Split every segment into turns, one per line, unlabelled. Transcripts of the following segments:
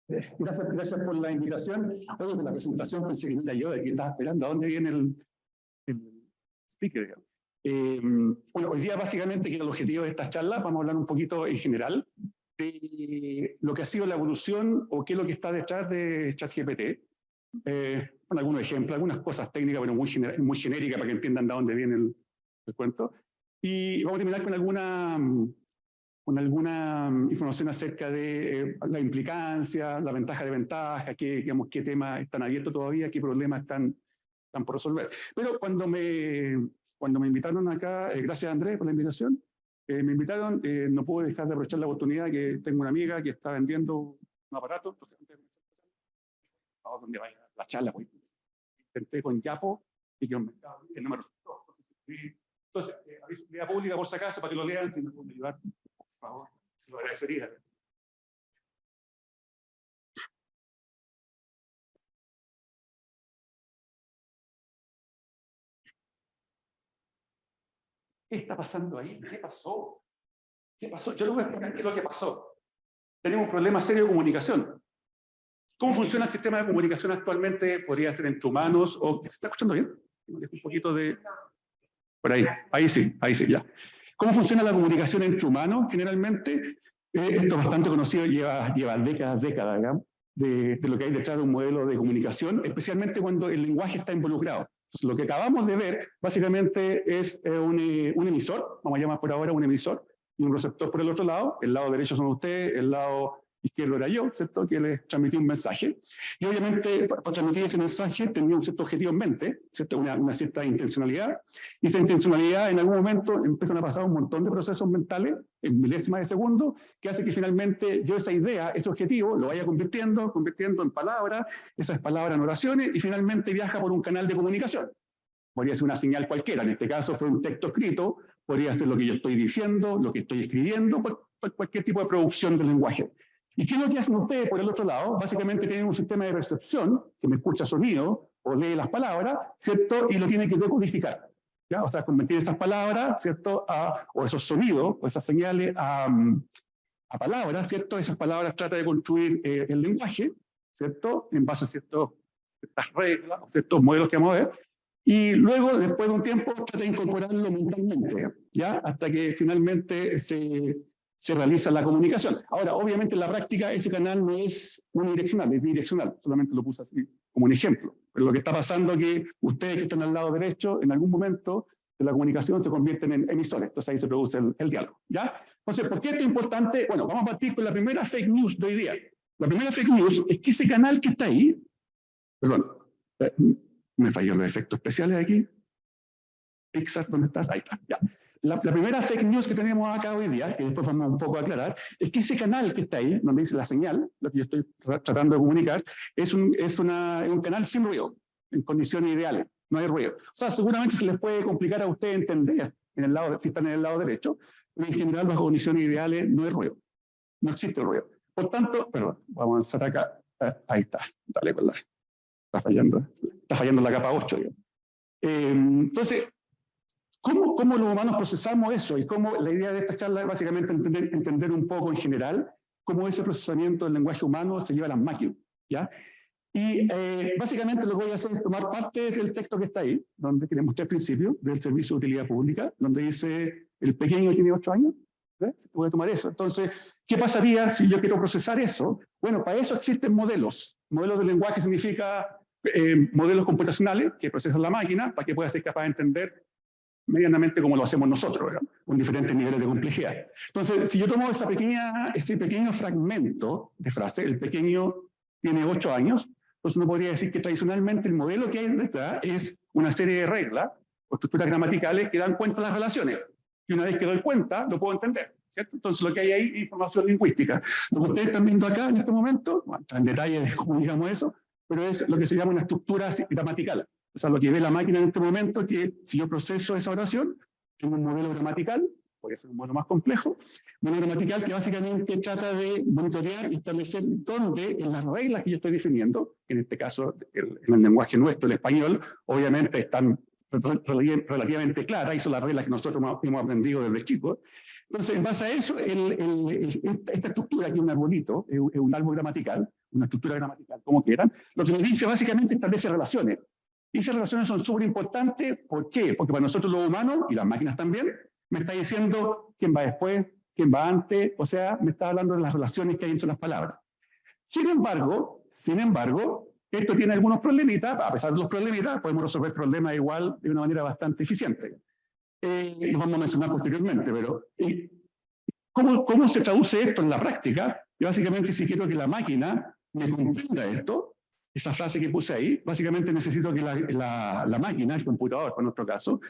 Gracias por la invitación. Oye, de la presentación pensé que no era yo, de que estaba esperando a dónde viene el speaker. Bueno, hoy día básicamente, que es el objetivo de esta charla, vamos a hablar un poquito en general de lo que ha sido la evolución o qué es lo que está detrás de ChatGPT. Con algunos ejemplos, algunas cosas técnicas, pero muy genéricas para que entiendan de dónde viene el cuento. Y vamos a terminar con alguna información acerca de la implicancia, la ventaja de ventaja, qué temas están abiertos todavía, qué problemas están por resolver. Pero cuando me invitaron acá, gracias Andrés por la invitación, me invitaron, no pude dejar de aprovechar la oportunidad que tengo una amiga que está vendiendo un aparato, entonces a donde vaya la charla, pues, intenté con Yapo y que no me resultó. Entonces, aviso de pública por si acaso, para que lo lean, si me pueden ayudar, por favor, se lo agradecería. ¿Qué está pasando ahí? ¿Qué pasó? ¿Qué pasó? Yo les voy a explicar qué es lo que pasó. Tenemos un problema serio de comunicación. ¿Cómo funciona el sistema de comunicación actualmente? Podría ser entre humanos o... ¿Se está escuchando bien? Un poquito de... Por ahí sí, ya. ¿Cómo funciona la comunicación entre humanos? Generalmente, esto es bastante conocido, lleva décadas, digamos, de lo que hay detrás de un modelo de comunicación, especialmente cuando el lenguaje está involucrado. Entonces, lo que acabamos de ver, básicamente, es un emisor, vamos a llamar por ahora un emisor, y un receptor por el otro lado. El lado derecho son ustedes, el lado izquierdo era yo, ¿cierto? Que les transmití un mensaje. Y obviamente, para transmitir ese mensaje, tenía un cierto objetivo en mente, ¿cierto? Una cierta intencionalidad. Y esa intencionalidad, en algún momento, empiezan a pasar un montón de procesos mentales, en milésimas de segundo, que hace que finalmente yo esa idea, ese objetivo, lo vaya convirtiendo en palabras, esas palabras en oraciones, y finalmente viaja por un canal de comunicación. Podría ser una señal cualquiera, en este caso fue un texto escrito, podría ser lo que yo estoy diciendo, lo que estoy escribiendo, cualquier tipo de producción del lenguaje. ¿Y qué es lo que hacen ustedes por el otro lado? Básicamente tienen un sistema de recepción que me escucha sonido o lee las palabras, ¿cierto? Y lo tiene que decodificar, ¿ya? O sea, convertir esas palabras, ¿cierto? O esos sonidos, o esas señales a palabras, ¿cierto? Esas palabras trata de construir el lenguaje, ¿cierto? En base a ciertas reglas, ciertos modelos que vamos a ver. Y luego, después de un tiempo, trata de incorporarlo mentalmente, ¿ya? Hasta que finalmente se realiza la comunicación. Ahora, obviamente en la práctica ese canal no es unidireccional, es bidireccional, solamente lo puse así como un ejemplo. Pero lo que está pasando es que ustedes que están al lado derecho, en algún momento de la comunicación se convierten en emisores, entonces ahí se produce el diálogo, ¿ya? Entonces, ¿por qué esto es importante? Bueno, vamos a partir con la primera fake news de hoy día. La primera fake news es que ese canal que está ahí, perdón, me falló los efectos especiales aquí. Pixar, ¿dónde estás? Ahí está, ya. La primera fake news que tenemos acá hoy día, que después vamos un poco a aclarar, es que ese canal que está ahí, donde dice la señal, lo que yo estoy tratando de comunicar, es un canal sin ruido, en condiciones ideales, no hay ruido. O sea, seguramente se les puede complicar a ustedes entender, si están en el lado derecho, pero en general, bajo condiciones ideales, no hay ruido, no existe ruido. Por tanto, perdón, vamos a avanzar acá, ahí está, dale con está fallando la capa 8, digamos. Entonces, ¿cómo los humanos procesamos eso? Y cómo la idea de esta charla es básicamente entender un poco en general cómo ese procesamiento del lenguaje humano se lleva a las máquinas, ¿ya? Y básicamente lo que voy a hacer es tomar parte del texto que está ahí, donde que les mostré al principio, del Servicio de Utilidad Pública, donde dice, el pequeño tiene 8 años, voy a tomar eso. Entonces, ¿qué pasaría si yo quiero procesar eso? Bueno, para eso existen modelos. Modelos de lenguaje significa modelos computacionales que procesan la máquina para que pueda ser capaz de entender medianamente como lo hacemos nosotros, ¿verdad? Con diferentes niveles de complejidad. Entonces, si yo tomo ese pequeño fragmento de frase, el pequeño tiene 8 años, entonces uno podría decir que tradicionalmente el modelo que hay detrás es una serie de reglas o estructuras gramaticales que dan cuenta de las relaciones. Y una vez que doy cuenta, lo puedo entender, ¿cierto? Entonces lo que hay ahí es información lingüística. Lo que ustedes están viendo acá en este momento, bueno, en detalle de cómo digamos eso, pero es lo que se llama una estructura gramatical. O sea, lo que ve la máquina en este momento es que si yo proceso esa oración, tengo un modelo gramatical, puede ser un modelo más complejo, un modelo gramatical que básicamente trata de monitorear y establecer dónde en las reglas que yo estoy definiendo, en este caso en el lenguaje nuestro, el español, obviamente están relativamente claras, y son las reglas que nosotros hemos aprendido desde chicos. Entonces, en base a eso, esta estructura, que es un arbolito, es un árbol gramatical, una estructura gramatical, como quieran, lo que nos dice básicamente establece relaciones. Y esas relaciones son súper importantes. ¿Por qué? Porque para nosotros los humanos, y las máquinas también, me está diciendo quién va después, quién va antes, o sea, me está hablando de las relaciones que hay entre las palabras. Sin embargo, esto tiene algunos problemitas. A pesar de los problemitas, podemos resolver problemas igual de una manera bastante eficiente. Lo vamos a mencionar posteriormente, pero ¿cómo se traduce esto en la práctica? Y básicamente, si quiero que la máquina me comprenda esto, esa frase que puse ahí, básicamente necesito que la máquina, el computador, en nuestro caso,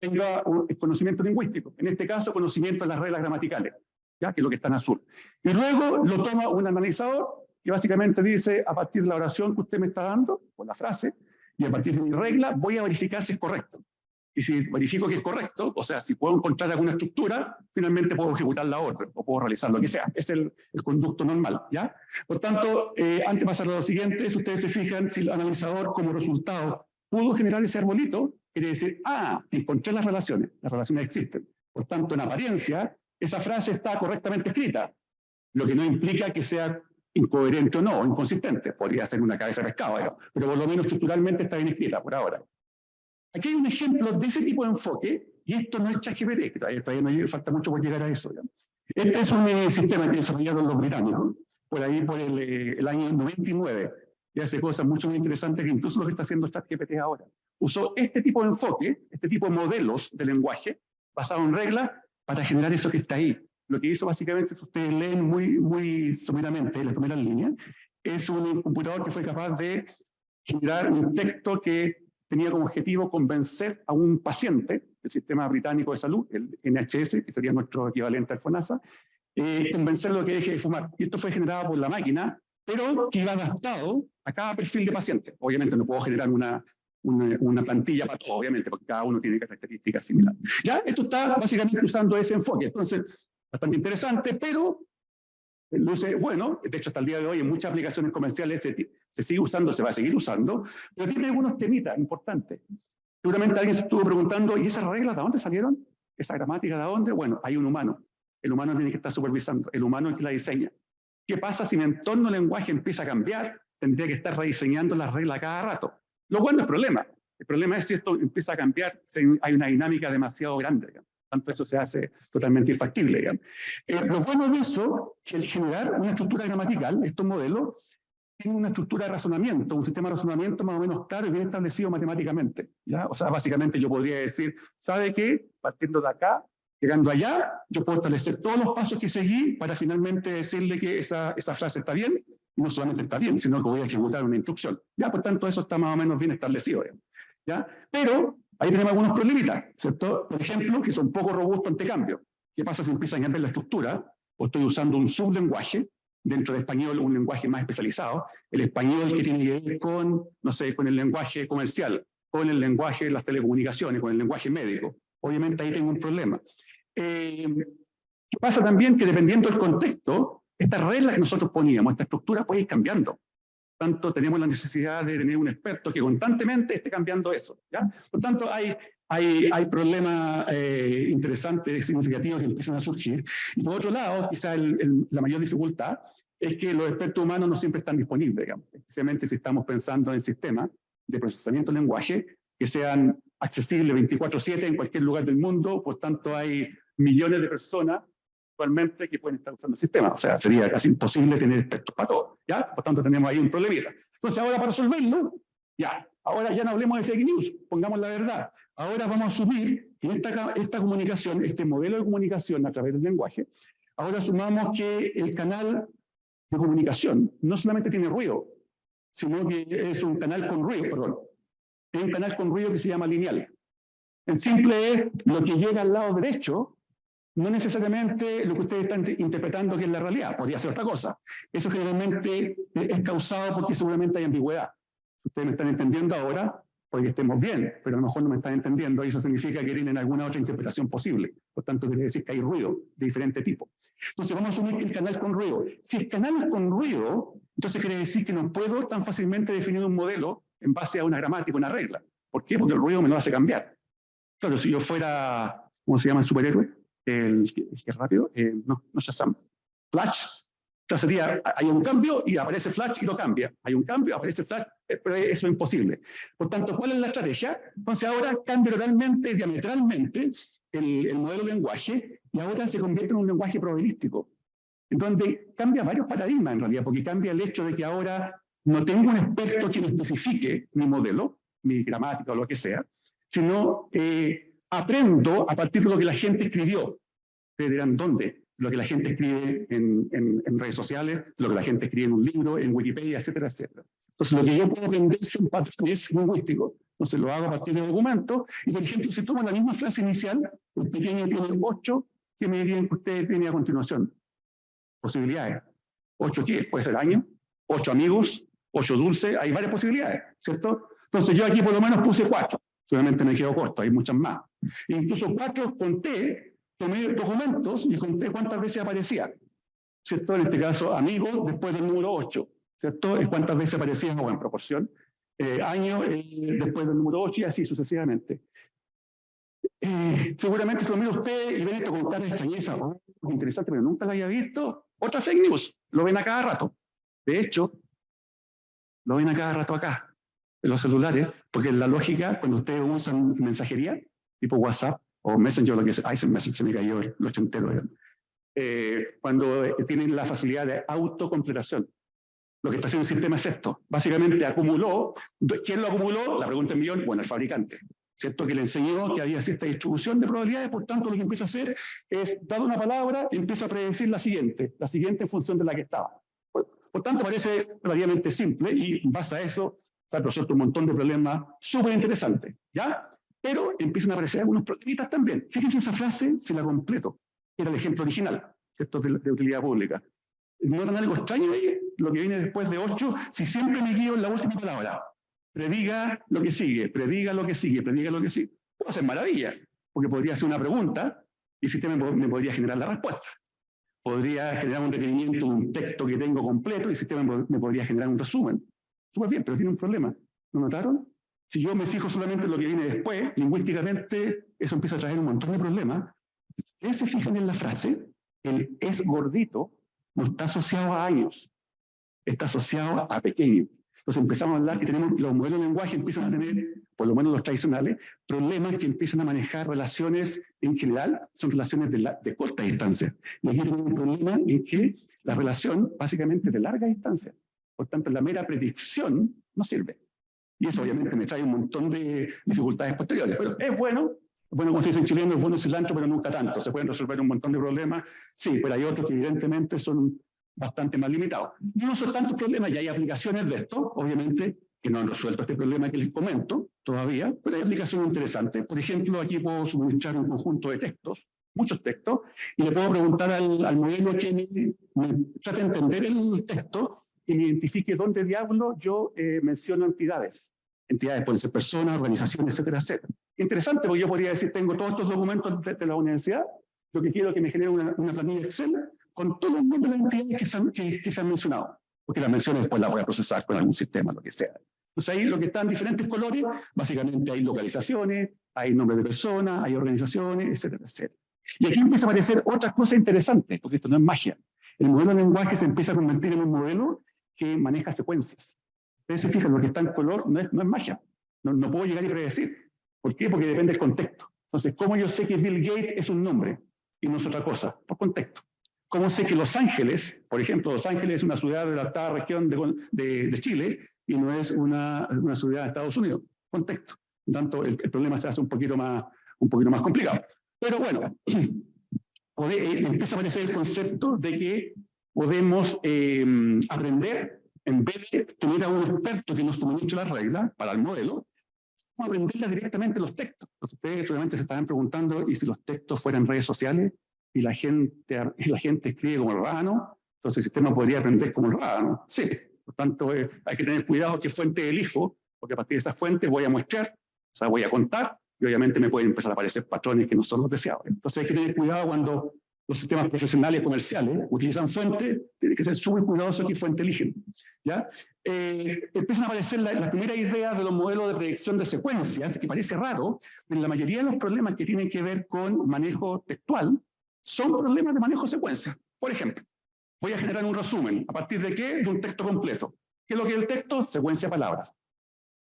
tenga un conocimiento lingüístico. En este caso, conocimiento de las reglas gramaticales, ¿ya? Que es lo que está en azul. Y luego lo toma un analizador que básicamente dice, a partir de la oración que usted me está dando, o la frase, y a partir de mi regla, voy a verificar si es correcto. Y si verifico que es correcto, o sea, si puedo encontrar alguna estructura, finalmente puedo ejecutar la orden, o puedo realizar lo que sea. Es el conducto normal, ¿ya? Por tanto, antes de pasar a lo siguiente, si ustedes se fijan, si el analizador como resultado pudo generar ese arbolito, quiere decir, encontré las relaciones existen. Por tanto, en apariencia, esa frase está correctamente escrita, lo que no implica que sea incoherente o no, o inconsistente. Podría ser una cabeza de pescado, digamos, pero por lo menos estructuralmente está bien escrita por ahora. Aquí hay un ejemplo de ese tipo de enfoque, y esto no es ChatGPT, todavía no falta mucho por llegar a eso. ¿Ya? Este es un sistema que desarrollaron los británicos, por ahí por el año 99, y hace cosas mucho más interesantes que incluso lo que está haciendo ChatGPT ahora. Usó este tipo de enfoque, este tipo de modelos de lenguaje, basado en reglas, para generar eso que está ahí. Lo que hizo básicamente, si ustedes leen muy someramente las primeras líneas, es un computador que fue capaz de generar un texto que tenía como objetivo convencer a un paciente del sistema británico de salud, el NHS, que sería nuestro equivalente al FONASA, convencerlo que deje de fumar. Y esto fue generado por la máquina, pero que iba adaptado a cada perfil de paciente. Obviamente no puedo generar una plantilla para todo, obviamente, porque cada uno tiene características similares. ¿Ya? Esto está básicamente usando ese enfoque. Entonces, bastante interesante, pero luce bueno. De hecho, hasta el día de hoy en muchas aplicaciones comerciales se sigue usando, se va a seguir usando, pero tiene algunos temitas importantes. Seguramente alguien se estuvo preguntando, ¿y esas reglas de dónde salieron? ¿Esa gramática de dónde? Bueno, hay un humano. El humano tiene que estar supervisando. El humano es el que la diseña. ¿Qué pasa si mi entorno de lenguaje empieza a cambiar? Tendría que estar rediseñando las reglas cada rato. Lo cual no es problema. El problema es si esto empieza a cambiar, si hay una dinámica demasiado grande, digamos. Tanto eso se hace totalmente infactible, digamos. Lo bueno de eso es que el generar una estructura gramatical, estos modelos, tienen una estructura de razonamiento, un sistema de razonamiento más o menos claro y bien establecido matemáticamente, ¿ya? O sea, básicamente yo podría decir, ¿sabe qué? Partiendo de acá, llegando allá, yo puedo establecer todos los pasos que seguí para finalmente decirle que esa frase está bien, y no solamente está bien, sino que voy a ejecutar una instrucción. Ya, por tanto, eso está más o menos bien establecido, ¿ya? Pero ahí tenemos algunos problemitas, ¿cierto? Por ejemplo, que son poco robustos ante cambio. ¿Qué pasa si empieza a cambiar la estructura? O estoy usando un sublenguaje, dentro de español un lenguaje más especializado, el español que tiene que ver con, no sé, con el lenguaje comercial, con el lenguaje de las telecomunicaciones, con el lenguaje médico. Obviamente ahí tengo un problema. ¿Qué pasa también? Que dependiendo del contexto, estas reglas que nosotros poníamos, esta estructura puede ir cambiando. Por tanto, tenemos la necesidad de tener un experto que constantemente esté cambiando eso, ¿ya? Por tanto, hay problemas interesantes, significativos que empiezan a surgir. Y por otro lado, quizá la mayor dificultad es que los expertos humanos no siempre están disponibles, digamos, especialmente si estamos pensando en sistemas de procesamiento de lenguaje que sean accesibles 24/7 en cualquier lugar del mundo. Por tanto, hay millones de personas actualmente que pueden estar usando el sistema. O sea, sería casi imposible tener expertos para todo, ¿ya? Por tanto, tenemos ahí un problemita. Entonces, ahora para resolverlo, ahora ya no hablemos de fake news, pongamos la verdad. Ahora vamos a asumir que esta comunicación, este modelo de comunicación a través del lenguaje, ahora asumamos que el canal de comunicación no solamente tiene ruido, sino que es un canal con ruido, perdón. Es un canal con ruido que se llama lineal. En simple es lo que llega al lado derecho, no necesariamente lo que ustedes están interpretando que es la realidad, podría ser otra cosa. Eso generalmente es causado porque seguramente hay ambigüedad. Ustedes me están entendiendo ahora, porque estemos bien, pero a lo mejor no me están entendiendo, y eso significa que tienen alguna otra interpretación posible. Por tanto, quiere decir que hay ruido de diferente tipo. Entonces, vamos a asumir que el canal con ruido. Si el canal es con ruido, entonces quiere decir que no puedo tan fácilmente definir un modelo en base a una gramática, una regla. ¿Por qué? Porque el ruido me lo hace cambiar. Claro, si yo fuera, ¿cómo se llama el superhéroe? El que es rápido, no Shazam, Flash. Entonces sería, hay un cambio y aparece Flash y lo cambia. Hay un cambio, aparece Flash, pero eso es imposible. Por tanto, ¿cuál es la estrategia? Entonces ahora cambia totalmente, diametralmente el modelo de lenguaje y ahora se convierte en un lenguaje probabilístico, en donde cambia varios paradigmas en realidad, porque cambia el hecho de que ahora no tengo un experto quien especifique mi modelo, mi gramática o lo que sea, sino aprendo a partir de lo que la gente escribió. Ustedes dirán, ¿dónde? Lo que la gente escribe en redes sociales, lo que la gente escribe en un libro, en Wikipedia, etcétera, etcétera. Entonces, lo que yo puedo aprender son patrones lingüísticos. Entonces, lo hago a partir de documentos. Y, por ejemplo, si tomo la misma frase inicial, el pequeño tiene 8, ¿qué me dirían que usted tiene a continuación? Posibilidades. 8 qué? Puede ser año, 8 amigos, 8 dulces, hay varias posibilidades, ¿cierto? Entonces, yo aquí por lo menos puse 4. Solamente me quedo corto, hay muchas más. E incluso 4 conté, tomé documentos y conté cuántas veces aparecía, ¿cierto? En este caso, amigos, después del número 8, ¿cierto? ¿Cuántas veces aparecía o en proporción? Año, después del número 8 y así sucesivamente. Seguramente se lo mira usted y ven esto con cara de extrañeza. Oh, interesante, pero nunca lo había visto. Otra fake news, lo ven a cada rato. De hecho, lo ven a cada rato acá, en los celulares, porque en la lógica, cuando ustedes usan mensajería, tipo WhatsApp o Messenger, lo que sea, ese Messenger se me cayó el ochentero, cuando tienen la facilidad de autocompletación. Lo que está haciendo el sistema es esto. Básicamente acumuló. ¿Quién lo acumuló? La pregunta en millón, bueno, el fabricante. ¿Cierto? Que le enseñó que había cierta distribución de probabilidades, por tanto lo que empieza a hacer es, dada una palabra, empieza a predecir la siguiente en función de la que estaba. Por tanto, parece relativamente simple y en base a eso se ha resuelto un montón de problemas súper interesantes, ¿ya? Pero empiezan a aparecer algunos problemitas también. Fíjense esa frase, si la completo. Era el ejemplo original, ¿cierto? De utilidad pública. ¿Notan algo extraño ahí? Lo que viene después de 8, si siempre me guío en la última palabra. Prediga lo que sigue, prediga lo que sigue, prediga lo que sigue. Puedo hacer maravilla, porque podría hacer una pregunta y el sistema me podría generar la respuesta. Podría generar un requerimiento, un texto que tengo completo y el sistema me podría generar un resumen. Súper bien, pero tiene un problema. ¿Lo notaron? Si yo me fijo solamente en lo que viene después, lingüísticamente, eso empieza a traer un montón de problemas. Ustedes se fijan en la frase, el es gordito no está asociado a años, está asociado a pequeño. Entonces empezamos a hablar que tenemos, los modelos de lenguaje empiezan a tener, por lo menos los tradicionales, problemas que empiezan a manejar relaciones en general, son relaciones de corta distancia. Y aquí tenemos un problema en que la relación básicamente es de larga distancia. Por tanto, la mera predicción no sirve. Y eso obviamente me trae un montón de dificultades posteriores. Pero es bueno, como se dice en chileno, es bueno cilantro, pero nunca tanto. Se pueden resolver un montón de problemas. Sí, pero hay otros que evidentemente son bastante más limitados. Y no son tantos problemas, y hay aplicaciones de esto, obviamente, que no han resuelto este problema que les comento todavía, pero hay aplicaciones interesantes. Por ejemplo, aquí puedo suministrar un conjunto de textos, muchos textos, y le puedo preguntar al modelo que me trate de entender el texto y me identifique dónde diablo yo menciono entidades. Entidades pueden ser personas, organizaciones, etcétera, etcétera. Interesante, porque yo podría decir, tengo todos estos documentos de la universidad, lo que quiero es que me genere una planilla Excel con todos los nombres de las entidades que se han mencionado, porque las menciones después las voy a procesar con algún sistema, lo que sea. Entonces ahí lo que está en diferentes colores, básicamente hay localizaciones, hay nombres de personas, hay organizaciones, etcétera, etcétera. Y aquí empieza a aparecer otras cosas interesantes, porque esto no es magia. El modelo de lenguaje se empieza a convertir en un modelo que maneja secuencias. Ustedes se fijan, lo que está en color no es magia. No puedo llegar y predecir. ¿Por qué? Porque depende del contexto. Entonces, ¿cómo yo sé que Bill Gates es un nombre y no es otra cosa? Por contexto. ¿Cómo sé que Los Ángeles, por ejemplo, Los Ángeles es una ciudad de la octava región de Chile y no es una ciudad de Estados Unidos? Contexto. Por tanto, el problema se hace un poquito más complicado. Pero bueno, empieza a aparecer el concepto de que podemos aprender, en vez de tener a un experto que nos suministre las reglas para el modelo, aprenderlas directamente los textos. Entonces, ustedes seguramente se estarán preguntando, ¿y si los textos fueran redes sociales y la gente escribe como el rábano? Entonces el sistema podría aprender como el rábano. Sí, por tanto hay que tener cuidado qué fuente elijo, porque a partir de esa fuente voy a muestrar, o sea, voy a contar, y obviamente me pueden empezar a aparecer patrones que no son los deseados. Entonces hay que tener cuidado cuando los sistemas profesionales y comerciales utilizan fuentes, tienen que ser súper cuidadosos qué fuente eligen, ¿ya? Empiezan a aparecer las primeras ideas de los modelos de predicción de secuencias, que parece raro, pero la mayoría de los problemas que tienen que ver con manejo textual son problemas de manejo de secuencias. Por ejemplo, voy a generar un resumen. ¿A partir de qué? De un texto completo. ¿Qué es lo que es el texto? Secuencia de palabras.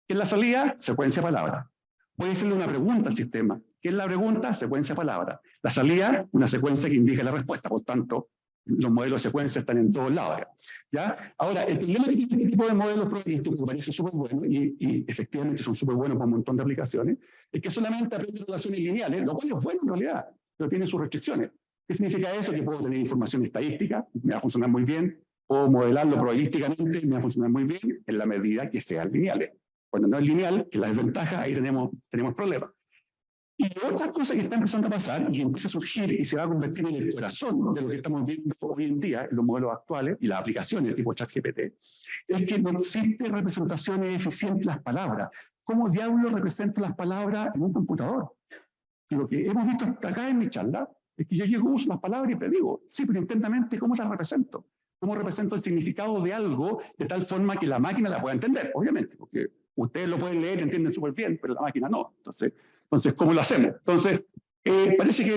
¿Qué es la salida? Secuencia de palabras. Voy a hacerle una pregunta al sistema. ¿Qué es la pregunta? Secuencia de palabras. La salida, una secuencia que indica la respuesta. Por tanto, los modelos de secuencia están en todos lados. ¿Ya? Ahora, el problema que tiene este tipo de modelos probabilísticos, que me parece súper bueno, y efectivamente son súper buenos para un montón de aplicaciones, es que solamente aprende relaciones lineales, lo cual es bueno en realidad, pero tiene sus restricciones. ¿Qué significa eso? Que puedo tener información estadística, me va a funcionar muy bien, puedo modelarlo probabilísticamente, me va a funcionar muy bien, en la medida que sean lineales. Cuando no es lineal, que es la desventaja, ahí tenemos problemas. Y otra cosa que está empezando a pasar y empieza a surgir y se va a convertir en el corazón de lo que estamos viendo hoy en día en los modelos actuales y las aplicaciones tipo ChatGPT, es que no existe representaciones eficientes de las palabras. ¿Cómo diablos represento las palabras en un computador? Y lo que hemos visto hasta acá en mi charla es que yo llego, uso las palabras y predigo. Sí, pero intensamente, ¿cómo las represento? ¿Cómo represento el significado de algo de tal forma que la máquina la pueda entender? Obviamente, porque ustedes lo pueden leer y entienden súper bien, pero la máquina no. Entonces, ¿cómo lo hacemos? Entonces, parece que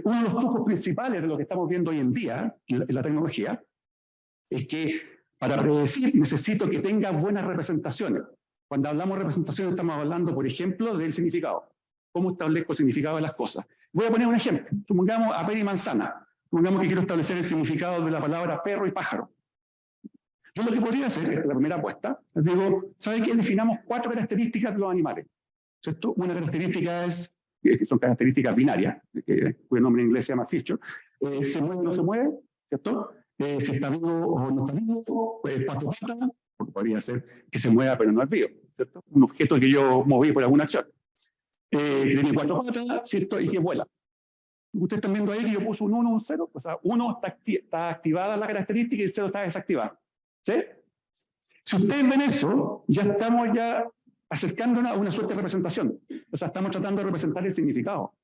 uno de los trucos principales de lo que estamos viendo hoy en día en la tecnología es que para predecir necesito que tenga buenas representaciones. Cuando hablamos de representaciones estamos hablando, por ejemplo, del significado. ¿Cómo establezco el significado de las cosas? Voy a poner un ejemplo. Supongamos a pera y manzana. Supongamos que quiero establecer el significado de la palabra perro y pájaro. Yo lo que podría hacer, es la primera apuesta, les digo, ¿sabe qué? Definamos 4 características de los animales. ¿Cierto? Una característica es, que son características binarias, cuyo nombre en inglés se llama feature, se mueve o no se mueve, ¿cierto? Si está vivo o no está vivo, 4 patas, porque podría ser que se mueva pero no es vivo, ¿cierto? Un objeto que yo moví por alguna acción. Que tiene 4 patas, ¿cierto? Y que vuela. Ustedes están viendo ahí que yo puse un 1 un 0, o sea, 1 está activada la característica y el 0 está desactivada. ¿Sí? Si ustedes ven eso, ya estamos acercándonos a una suerte de representación. O sea, estamos tratando de representar el significado.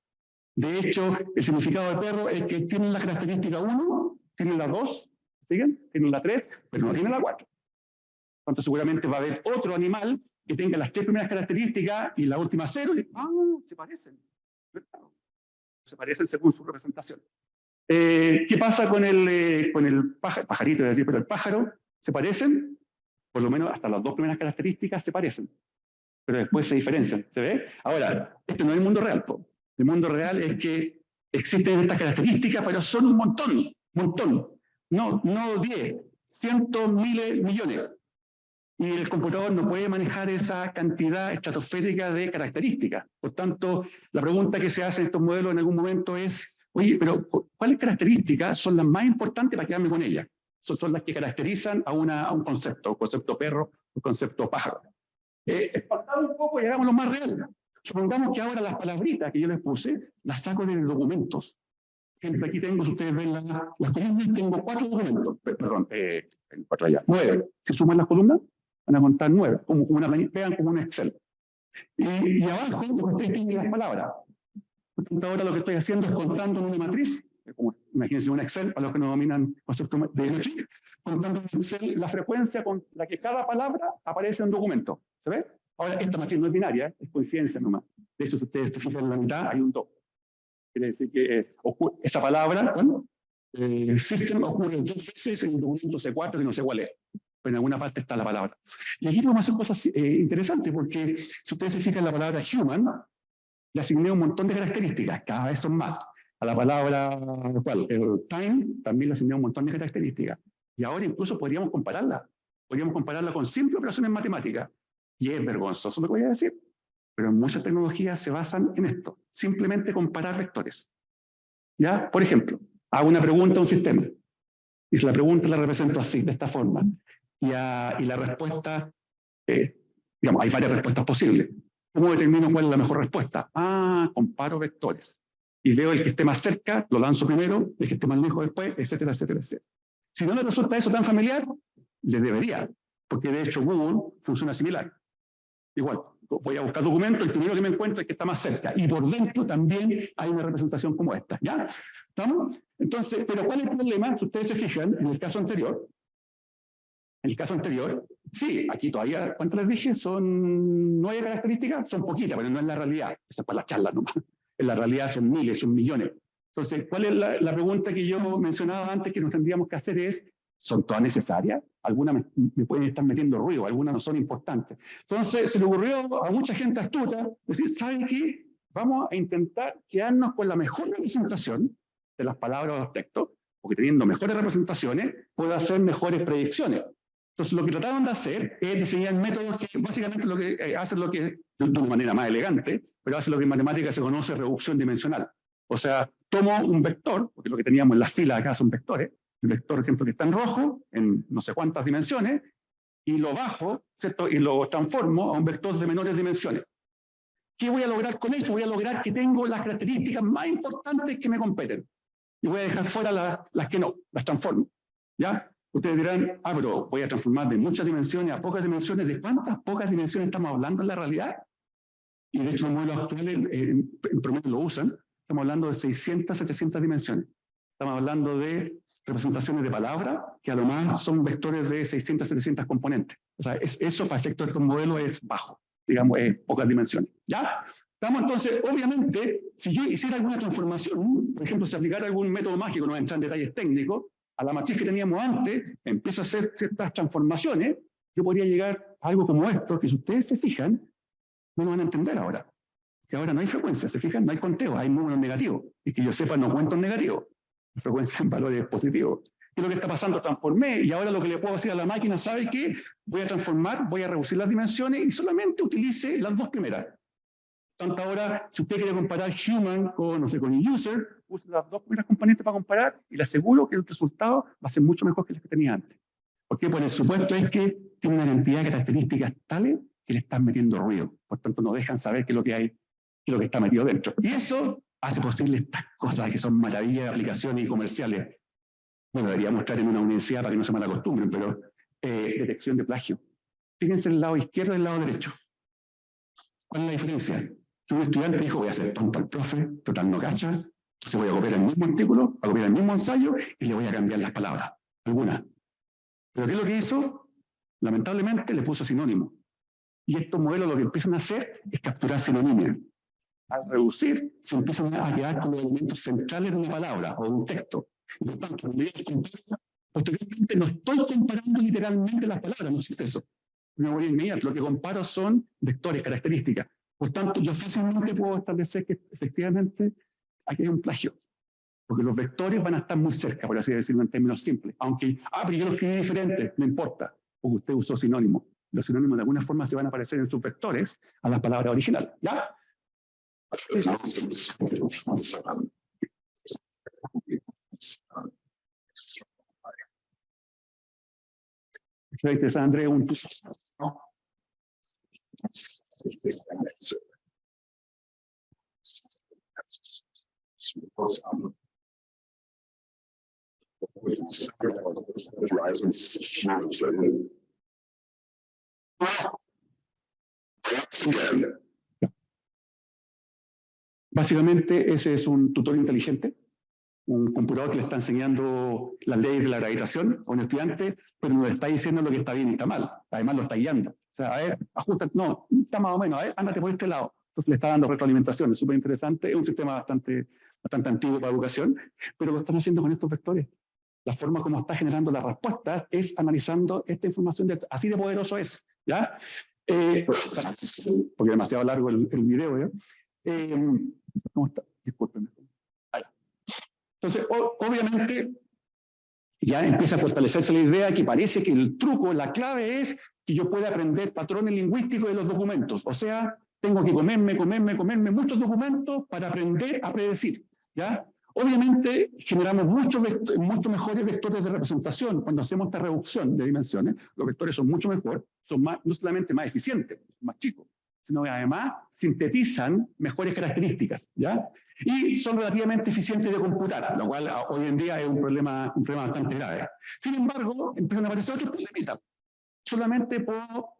De hecho, el significado de perro es que tienen la característica 1, tienen la 2, ¿siguen? Tienen la 3, pero no tienen la 4. Entonces seguramente va a haber otro animal que tenga las 3 primeras características y la última 0, y se parecen. Se parecen según su representación. ¿Qué pasa con el pajarito? Es decir, pero el pájaro, ¿se parecen? Por lo menos hasta las 2 primeras características se parecen, pero después se diferencian, ¿se ve? Ahora, este no es el mundo real, po. El mundo real es que existen estas características, pero son un montón. No 10, cientos, miles, millones. Y el computador no puede manejar esa cantidad estratosférica de características. Por tanto, la pregunta que se hace en estos modelos en algún momento es, oye, pero ¿cuáles características son las más importantes para quedarme con ellas? Son las que caracterizan a un concepto, un concepto perro, un concepto pájaro. Espantamos un poco y hagamos lo más real. Supongamos que ahora las palabritas que yo les puse, las saco de documentos. Por ejemplo, aquí tengo, si ustedes ven las columnas, tengo 4 documentos. Perdón, 4 allá, 9. Si suman las columnas, van a contar 9, vean como un Excel. Y abajo, lo que ustedes tienen las palabras. Por tanto, ahora lo que estoy haciendo es contando en una matriz, como, imagínense un Excel, para los que no dominan conceptos de matriz, contando en Excel la frecuencia con la que cada palabra aparece en un documento. ¿Se ve? Ahora, esta matriz no es binaria, es coincidencia nomás. De hecho, si ustedes se fijan en la mitad, hay un 2. Quiere decir que esa palabra, bueno, system ocurre 2 veces en el documento C4 que no sé cuál es. Pero en alguna parte está la palabra. Y aquí podemos hacer cosas interesantes, porque si ustedes se fijan en la palabra human, le asigné un montón de características, cada vez son más. A la palabra time también le asigné un montón de características. Y ahora incluso podríamos compararla. Podríamos compararla con simples operaciones matemáticas. Y es vergonzoso lo que voy a decir. Pero muchas tecnologías se basan en esto. Simplemente comparar vectores. ¿Ya? Por ejemplo, hago una pregunta a un sistema. Y si la pregunta la represento así, de esta forma. Y la respuesta, digamos, hay varias respuestas posibles. ¿Cómo determino cuál es la mejor respuesta? Comparo vectores. Y veo el que esté más cerca, lo lanzo primero, el que esté más lejos después, etcétera, etcétera, etcétera. Si no le resulta eso tan familiar, le debería, porque de hecho Google funciona similar. Igual, voy a buscar documentos, el primero que me encuentro es el que está más cerca. Y por dentro también hay una representación como esta. ¿Ya? ¿Estamos? Entonces, pero ¿cuál es el problema? Si ustedes se fijan, en el caso anterior, sí, aquí todavía, ¿cuántas les dije? Son 9 características, son poquitas, pero no es la realidad. Esa es para la charla nomás. En la realidad son miles, son millones. Entonces, ¿cuál es la pregunta que yo mencionaba antes que nos tendríamos que hacer es, ¿Son todas necesarias? Algunas me pueden estar metiendo ruido, algunas no son importantes. Entonces se le ocurrió a mucha gente astuta decir, ¿saben qué? Vamos a intentar quedarnos con la mejor representación de las palabras o los textos, porque teniendo mejores representaciones puedo hacer mejores predicciones. Entonces lo que trataron de hacer es diseñar métodos que básicamente lo que hacen lo que, de una manera más elegante, pero hace lo que en matemáticas se conoce reducción dimensional. O sea, tomo un vector, porque lo que teníamos en las filas acá son vectores, el vector, por ejemplo, que está en rojo, en no sé cuántas dimensiones, y lo bajo, ¿cierto? Y lo transformo a un vector de menores dimensiones. ¿Qué voy a lograr con eso? Voy a lograr que tengo las características más importantes que me competen. Y voy a dejar fuera las que no, las transformo. ¿Ya? Ustedes dirán, pero voy a transformar de muchas dimensiones a pocas dimensiones. ¿De cuántas pocas dimensiones estamos hablando en la realidad? Y de hecho los modelos actuales en promedio lo usan. Estamos hablando de 600, 700 dimensiones. Estamos hablando de representaciones de palabras, que a lo más son vectores de 600, 700 componentes. O sea, eso para efectos de estos modelos es bajo, digamos, pocas dimensiones. ¿Ya? Estamos entonces, obviamente, si yo hiciera alguna transformación, por ejemplo, si aplicara algún método mágico, no voy a entrar en detalles técnicos, a la matriz que teníamos antes, empiezo a hacer ciertas transformaciones, yo podría llegar a algo como esto, que si ustedes se fijan, no lo van a entender ahora. Que ahora no hay frecuencia, ¿se fijan? No hay conteo, hay números negativos. Y que yo sepa, no cuento en negativo. La frecuencia en valores positivos. ¿Qué es lo que está pasando? Transformé y ahora lo que le puedo decir a la máquina, ¿sabe qué? Voy a transformar, voy a reducir las dimensiones y solamente utilice las dos primeras. Tanto ahora, si usted quiere comparar human con, no sé, con user, use las dos primeras componentes para comparar y le aseguro que el resultado va a ser mucho mejor que el que tenía antes. ¿Por qué? Por el supuesto es que tiene una cantidad de características tales que le están metiendo ruido. Por tanto, no dejan saber qué es lo que hay, qué es lo que está metido dentro. Y eso hace posible estas cosas que son maravillas de aplicaciones y comerciales. Bueno, debería mostrar en una universidad para que no se malacostumbren, pero detección de plagio. Fíjense el lado izquierdo y el lado derecho. ¿Cuál es la diferencia? Que un estudiante dijo, voy a hacer tonto al profe, total no cacha, entonces voy a copiar el mismo artículo, voy a copiar el mismo ensayo y le voy a cambiar las palabras, algunas. Pero ¿qué es lo que hizo? Lamentablemente le puso sinónimo. Y estos modelos lo que empiezan a hacer es capturar sinonimia. Al reducir, se empiezan a quedar con los elementos centrales de una palabra o de un texto. Y por tanto, cuando yo comparo, posteriormente no estoy comparando literalmente las palabras, no existe eso. No voy a engañar, lo que comparo son vectores, características. Por tanto, yo fácilmente puedo establecer que efectivamente aquí hay un plagio. Porque los vectores van a estar muy cerca, por así decirlo en términos simples. Aunque, pero yo lo escribí diferente, no importa, porque usted usó sinónimos. Los sinónimos de alguna forma se van a aparecer en sus vectores a las palabras originales. ¿Ya? André, un ¿no? Básicamente, ese es un tutor inteligente, un computador que le está enseñando las leyes de la gravitación a un estudiante, pero no le está diciendo lo que está bien y está mal. Además, lo está guiando. O sea, a ver, ajusta, no, está más o menos, a ver, ándate por este lado. Entonces le está dando retroalimentación, es súper interesante, es un sistema bastante antiguo para educación, pero lo están haciendo con estos vectores. La forma como está generando las respuestas es analizando esta información, así de poderoso es, ¿ya? Porque es demasiado largo el video, ¿ya? ¿Cómo está? Discúlpenme. Entonces, obviamente, ya empieza a fortalecerse la idea que parece que el truco, la clave es que yo pueda aprender patrones lingüísticos de los documentos. O sea, tengo que comerme muchos documentos para aprender a predecir, ¿ya? Obviamente, generamos mucho mejores vectores de representación cuando hacemos esta reducción de dimensiones. Los vectores son mucho mejor, son no solamente más eficientes, más chicos, sino que además sintetizan mejores características, ¿ya? Y son relativamente eficientes de computar, lo cual hoy en día es un problema bastante grave. Sin embargo, empiezan a aparecer otros problemitas. Solamente puedo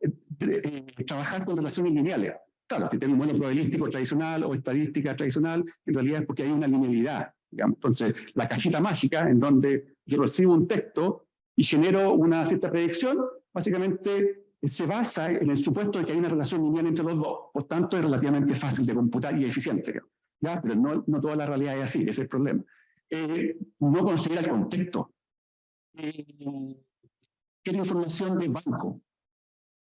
trabajar con relaciones lineales. Claro, si tengo un modelo probabilístico tradicional o estadística tradicional, en realidad es porque hay una linealidad, digamos. Entonces, la cajita mágica en donde yo recibo un texto y genero una cierta predicción, básicamente se basa en el supuesto de que hay una relación lineal entre los dos. Por tanto, es relativamente fácil de computar y eficiente, creo. ¿Ya? Pero no toda la realidad es así, ese es el problema. No considera el contexto. quiero información de banco.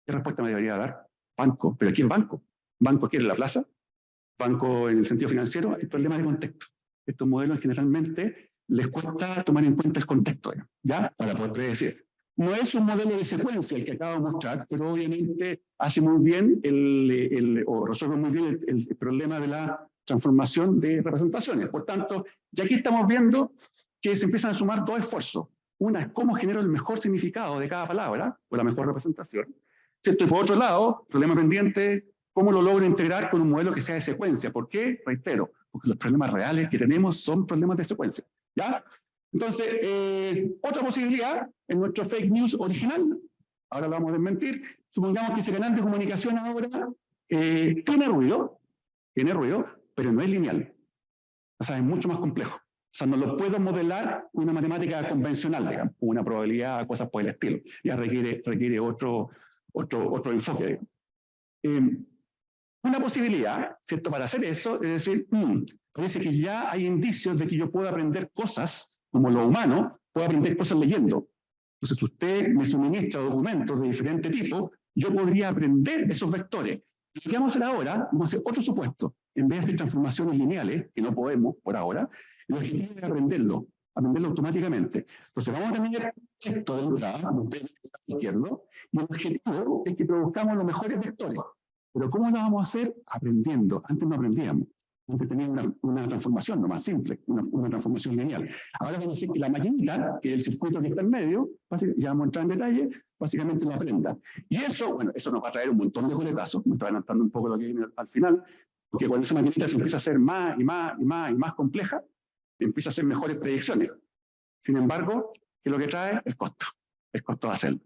¿Qué respuesta me debería dar? Banco. ¿Pero quién banco? ¿Banco quiere la plaza? ¿Banco en el sentido financiero? Hay problemas de contexto. Estos modelos generalmente les cuesta tomar en cuenta el contexto, ¿ya? Para poder predecir. No es un modelo de secuencia el que acabo de mostrar, pero obviamente hace muy bien o resuelve muy bien el problema de la transformación de representaciones. Por tanto, ya aquí estamos viendo que se empiezan a sumar dos esfuerzos. Una es cómo genero el mejor significado de cada palabra, o la mejor representación, ¿cierto? Y por otro lado, problema pendiente, cómo lo logro integrar con un modelo que sea de secuencia. ¿Por qué? Reitero, porque los problemas reales que tenemos son problemas de secuencia, ¿ya? Entonces, otra posibilidad, en nuestro fake news original, ahora lo vamos a desmentir, supongamos que ese canal de comunicación ahora tiene ruido, pero no es lineal. O sea, es mucho más complejo. O sea, no lo puedo modelar con una matemática convencional, digamos, una probabilidad, cosas por el estilo. Ya requiere otro enfoque. Una posibilidad, ¿cierto?, para hacer eso, es decir, parece que ya hay indicios de que yo puedo aprender cosas, como lo humano, puedo aprender cosas leyendo. Entonces, si usted me suministra documentos de diferente tipo, yo podría aprender esos vectores. Lo que vamos a hacer ahora, vamos a hacer otro supuesto. En vez de hacer transformaciones lineales, que no podemos por ahora, el objetivo es aprenderlo automáticamente. Entonces, vamos a tener esto de entrada, izquierdo, y el objetivo es que produzcamos los mejores vectores. Pero ¿cómo lo vamos a hacer? Aprendiendo. Antes no aprendíamos. Antes teníamos una transformación no más simple, una transformación lineal. Ahora vamos a decir que la maquinita, que es el circuito que está en medio, ya vamos a entrar en detalle, básicamente lo aprenda. Y eso, bueno, eso nos va a traer un montón de coletazos, me estoy adelantando un poco lo que viene al final, porque cuando esa maquinita se empieza a hacer más y más compleja, empieza a hacer mejores predicciones. Sin embargo, ¿qué es lo que trae? El costo de hacerlo.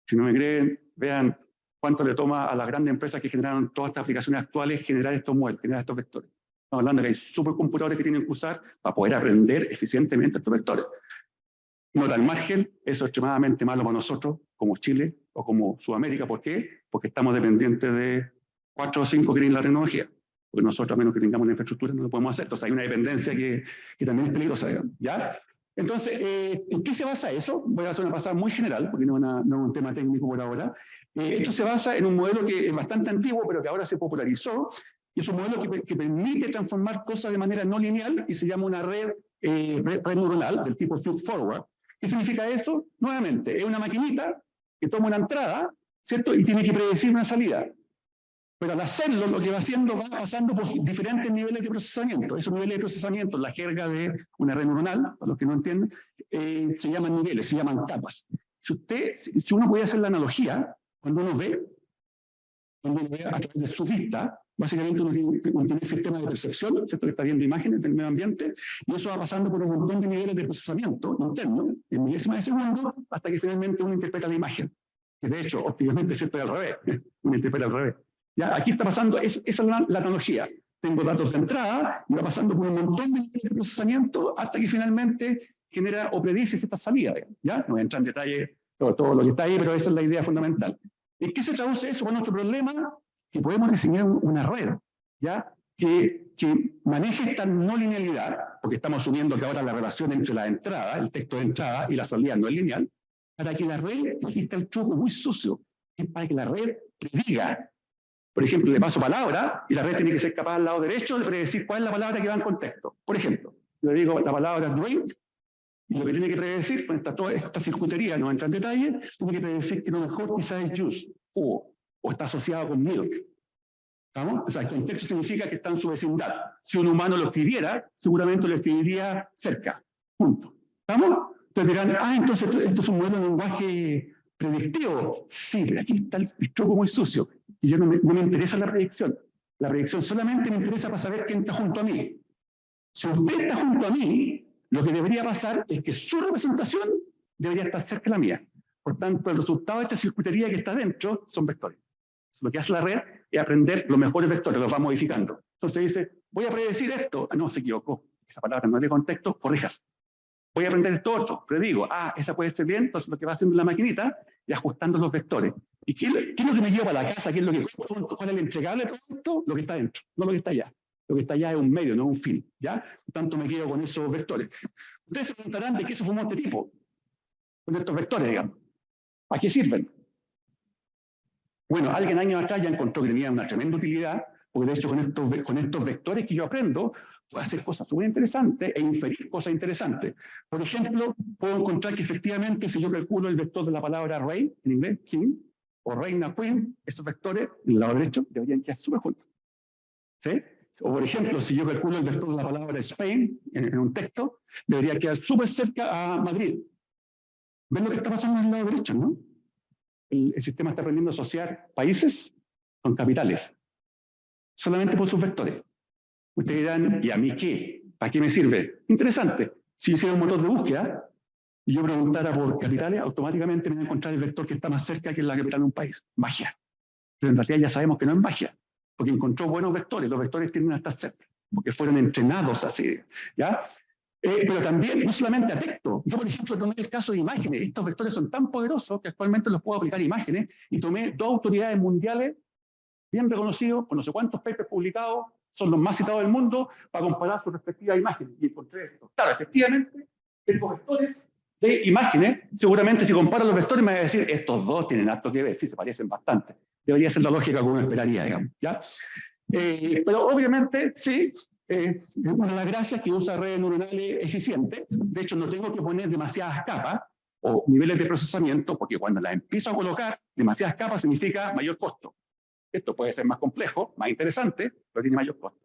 Si no me creen, vean cuánto le toma a las grandes empresas que generaron todas estas aplicaciones actuales generar estos modelos, generar estos vectores. Estamos hablando de que hay supercomputadores que tienen que usar para poder aprender eficientemente estos vectores. Nota al margen, eso es extremadamente malo para nosotros, como Chile o como Sudamérica. ¿Por qué? Porque estamos dependientes de 4 o 5 que tienen la tecnología. Porque nosotros, a menos que tengamos una infraestructura, no lo podemos hacer. Entonces hay una dependencia que también es peligrosa, digamos, ¿ya? Entonces, ¿en qué se basa eso? Voy a hacer una pasada muy general, porque no es un tema técnico por ahora. Esto se basa en un modelo que es bastante antiguo, pero que ahora se popularizó, y es un modelo que permite transformar cosas de manera no lineal, y se llama una red neuronal del tipo feed-forward. ¿Qué significa eso? Nuevamente, es una maquinita que toma una entrada, ¿cierto? Y tiene que predecir una salida. Pero al hacerlo, lo que va haciendo va pasando por diferentes niveles de procesamiento. Esos niveles de procesamiento, la jerga de una red neuronal, para los que no entienden, se llaman niveles, se llaman capas. Si uno puede hacer la analogía, cuando uno ve a través de su vista, básicamente uno tiene un sistema de percepción, ¿cierto?, que está viendo imágenes del medio ambiente, y eso va pasando por un montón de niveles de procesamiento interno, en milésimas de segundo, hasta que finalmente uno interpreta la imagen. Que de hecho, óptimamente, siempre al revés, uno interpreta al revés. ¿Ya? Aquí está pasando, esa es la analogía. Tengo datos de entrada, y va pasando por un montón de niveles de procesamiento hasta que finalmente genera o predice esta salida. ¿Ya? No voy a entrar en detalle todo lo que está ahí, pero esa es la idea fundamental. ¿En qué se traduce eso con nuestro problema? Que podemos diseñar una red, ¿ya?, que maneje esta no linealidad, porque estamos asumiendo que ahora la relación entre la entrada, el texto de entrada y la salida no es lineal, para que la red, aquí está el truco muy sucio, es para que la red prediga. Por ejemplo, le paso palabra y la red tiene que ser capaz al lado derecho de predecir cuál es la palabra que va en contexto. Por ejemplo, le digo la palabra drink, y lo que tiene que predecir, con toda esta circuitería, no entra en detalle, tiene que predecir que lo mejor quizás es juice, o está asociado con milk. ¿Estamos? O sea, el contexto significa que está en su vecindad. Si un humano lo escribiera, seguramente lo escribiría cerca. Punto. ¿Estamos? Entonces dirán, entonces esto es un modelo de lenguaje predictivo. Sí, pero aquí está el truco muy sucio. Y yo no me interesa la predicción. La predicción solamente me interesa para saber quién está junto a mí. Si usted está junto a mí, lo que debería pasar es que su representación debería estar cerca de la mía. Por tanto, el resultado de esta circuitería que está dentro son vectores. Lo que hace la red es aprender los mejores vectores, los va modificando. Entonces dice, voy a predecir esto. No, se equivocó. Esa palabra no es de contexto, corrijas. Voy a aprender esto otro, predigo. Esa puede ser bien. Entonces lo que va haciendo la maquinita y ajustando los vectores. ¿Y qué es lo que me lleva a la casa? ¿Qué es lo que, ¿cuál es el entregable de todo esto? Lo que está dentro, no lo que está allá. Lo que está allá es un medio, no un fin. ¿Ya? Por tanto, me quedo con esos vectores. Ustedes se preguntarán de qué se formó este tipo. con estos vectores, digamos. ¿Para qué sirven? Bueno, alguien años atrás ya encontró que tenía una tremenda utilidad, porque de hecho con estos vectores que yo aprendo, puedo hacer cosas muy interesantes e inferir cosas interesantes. Por ejemplo, puedo encontrar que efectivamente si yo calculo el vector de la palabra rey, en inglés, king, o reina, queen, esos vectores, en el lado derecho, deberían quedar súper juntos. ¿Sí? O por ejemplo, si yo calculo el vector de la palabra Spain en un texto, debería quedar súper cerca a Madrid. ¿Ven lo que está pasando en el lado derecho, no? El sistema está aprendiendo a asociar países con capitales, solamente por sus vectores. Ustedes dirán, ¿y a mí qué? ¿Para qué me sirve? Interesante. Si yo hiciera un motor de búsqueda y yo preguntara por capitales, automáticamente me voy a encontrar el vector que está más cerca que la capital de un país. Magia. Pero en realidad ya sabemos que no es magia, porque encontró buenos vectores. Los vectores tienden a estar cerca, porque fueron entrenados así. ¿Ya? Pero también, no solamente a texto. Yo, por ejemplo, tomé el caso de imágenes. Estos vectores son tan poderosos que actualmente los puedo aplicar a imágenes y tomé dos autoridades mundiales bien reconocidos, por no sé cuántos papers publicados, son los más citados del mundo, para comparar sus respectivas imágenes. Y encontré esto. Claro, efectivamente, estos vectores de imágenes, seguramente si comparo los vectores me va a decir, estos dos tienen harto que ver, sí, se parecen bastante. Debería ser la lógica que uno esperaría, digamos. ¿Ya? Pero obviamente, sí, una de las gracias es que usa redes neuronales eficientes. De hecho, no tengo que poner demasiadas capas o niveles de procesamiento, porque cuando las empiezo a colocar, demasiadas capas significa mayor costo. Esto puede ser más complejo, más interesante, pero tiene mayor costo.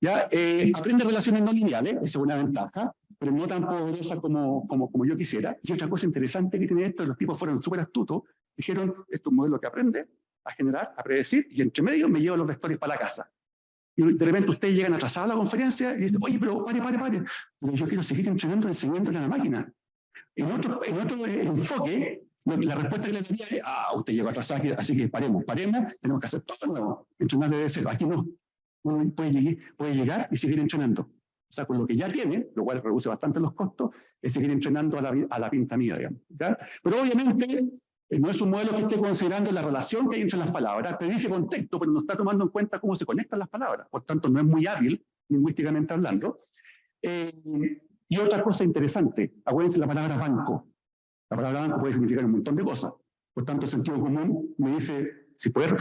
¿Ya? Aprende relaciones no lineales, esa es una ventaja, pero no tan poderosa como yo quisiera. Y otra cosa interesante que tiene esto, los tipos fueron súper astutos, dijeron, esto es un modelo que aprende a generar, a predecir, y entre medio me llevo los vectores para la casa. Y de repente ustedes llegan atrasados a la conferencia y dicen, oye, pero pare. Pero yo quiero seguir entrenando y enseñándole a la máquina. En otro enfoque, la respuesta que le daría es, usted llegó atrasado, así que paremos, tenemos que hacer todo de nuevo, entrenarle de cero. Aquí no. Uno puede llegar y seguir entrenando. O sea, con lo que ya tiene, lo cual reduce bastante los costos, es seguir entrenando a la pinta mía, digamos. ¿Ya? Pero obviamente no es un modelo que esté considerando la relación que hay entre las palabras, te dice contexto, pero no está tomando en cuenta cómo se conectan las palabras. Por tanto, no es muy hábil, lingüísticamente hablando. Y otra cosa interesante, acuérdense la palabra banco. La palabra banco puede significar un montón de cosas. Por tanto, el sentido común me dice, si puede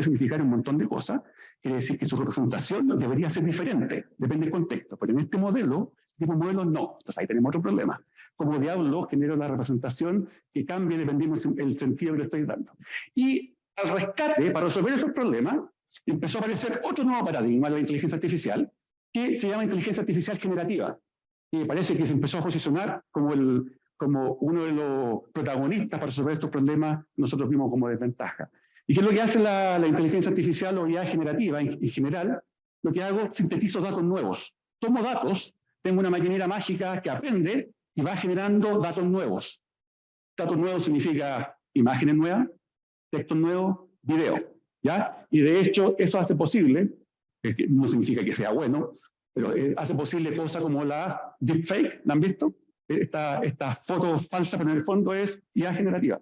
significar un montón de cosas, quiere decir que su representación debería ser diferente, depende del contexto. Pero en este modelo, no. Entonces ahí tenemos otro problema. ¿Cómo diablo genero la representación que cambie dependiendo del sentido que le estoy dando? Y al rescate, para resolver esos problemas, empezó a aparecer otro nuevo paradigma de la inteligencia artificial, que se llama inteligencia artificial generativa. Y parece que se empezó a posicionar como uno de los protagonistas para resolver estos problemas, nosotros vimos como desventaja. ¿Y qué es lo que hace la inteligencia artificial o IA generativa en general? Lo que hago, sintetizo datos nuevos. Tomo datos, tengo una maquinera mágica que aprende y va generando datos nuevos. Datos nuevos significa imágenes nuevas, textos nuevos, video. ¿Ya? Y de hecho, eso hace posible, no significa que sea bueno, pero hace posible cosas como la deepfake, ¿la han visto? Esta foto falsa, pero en el fondo es IA generativa.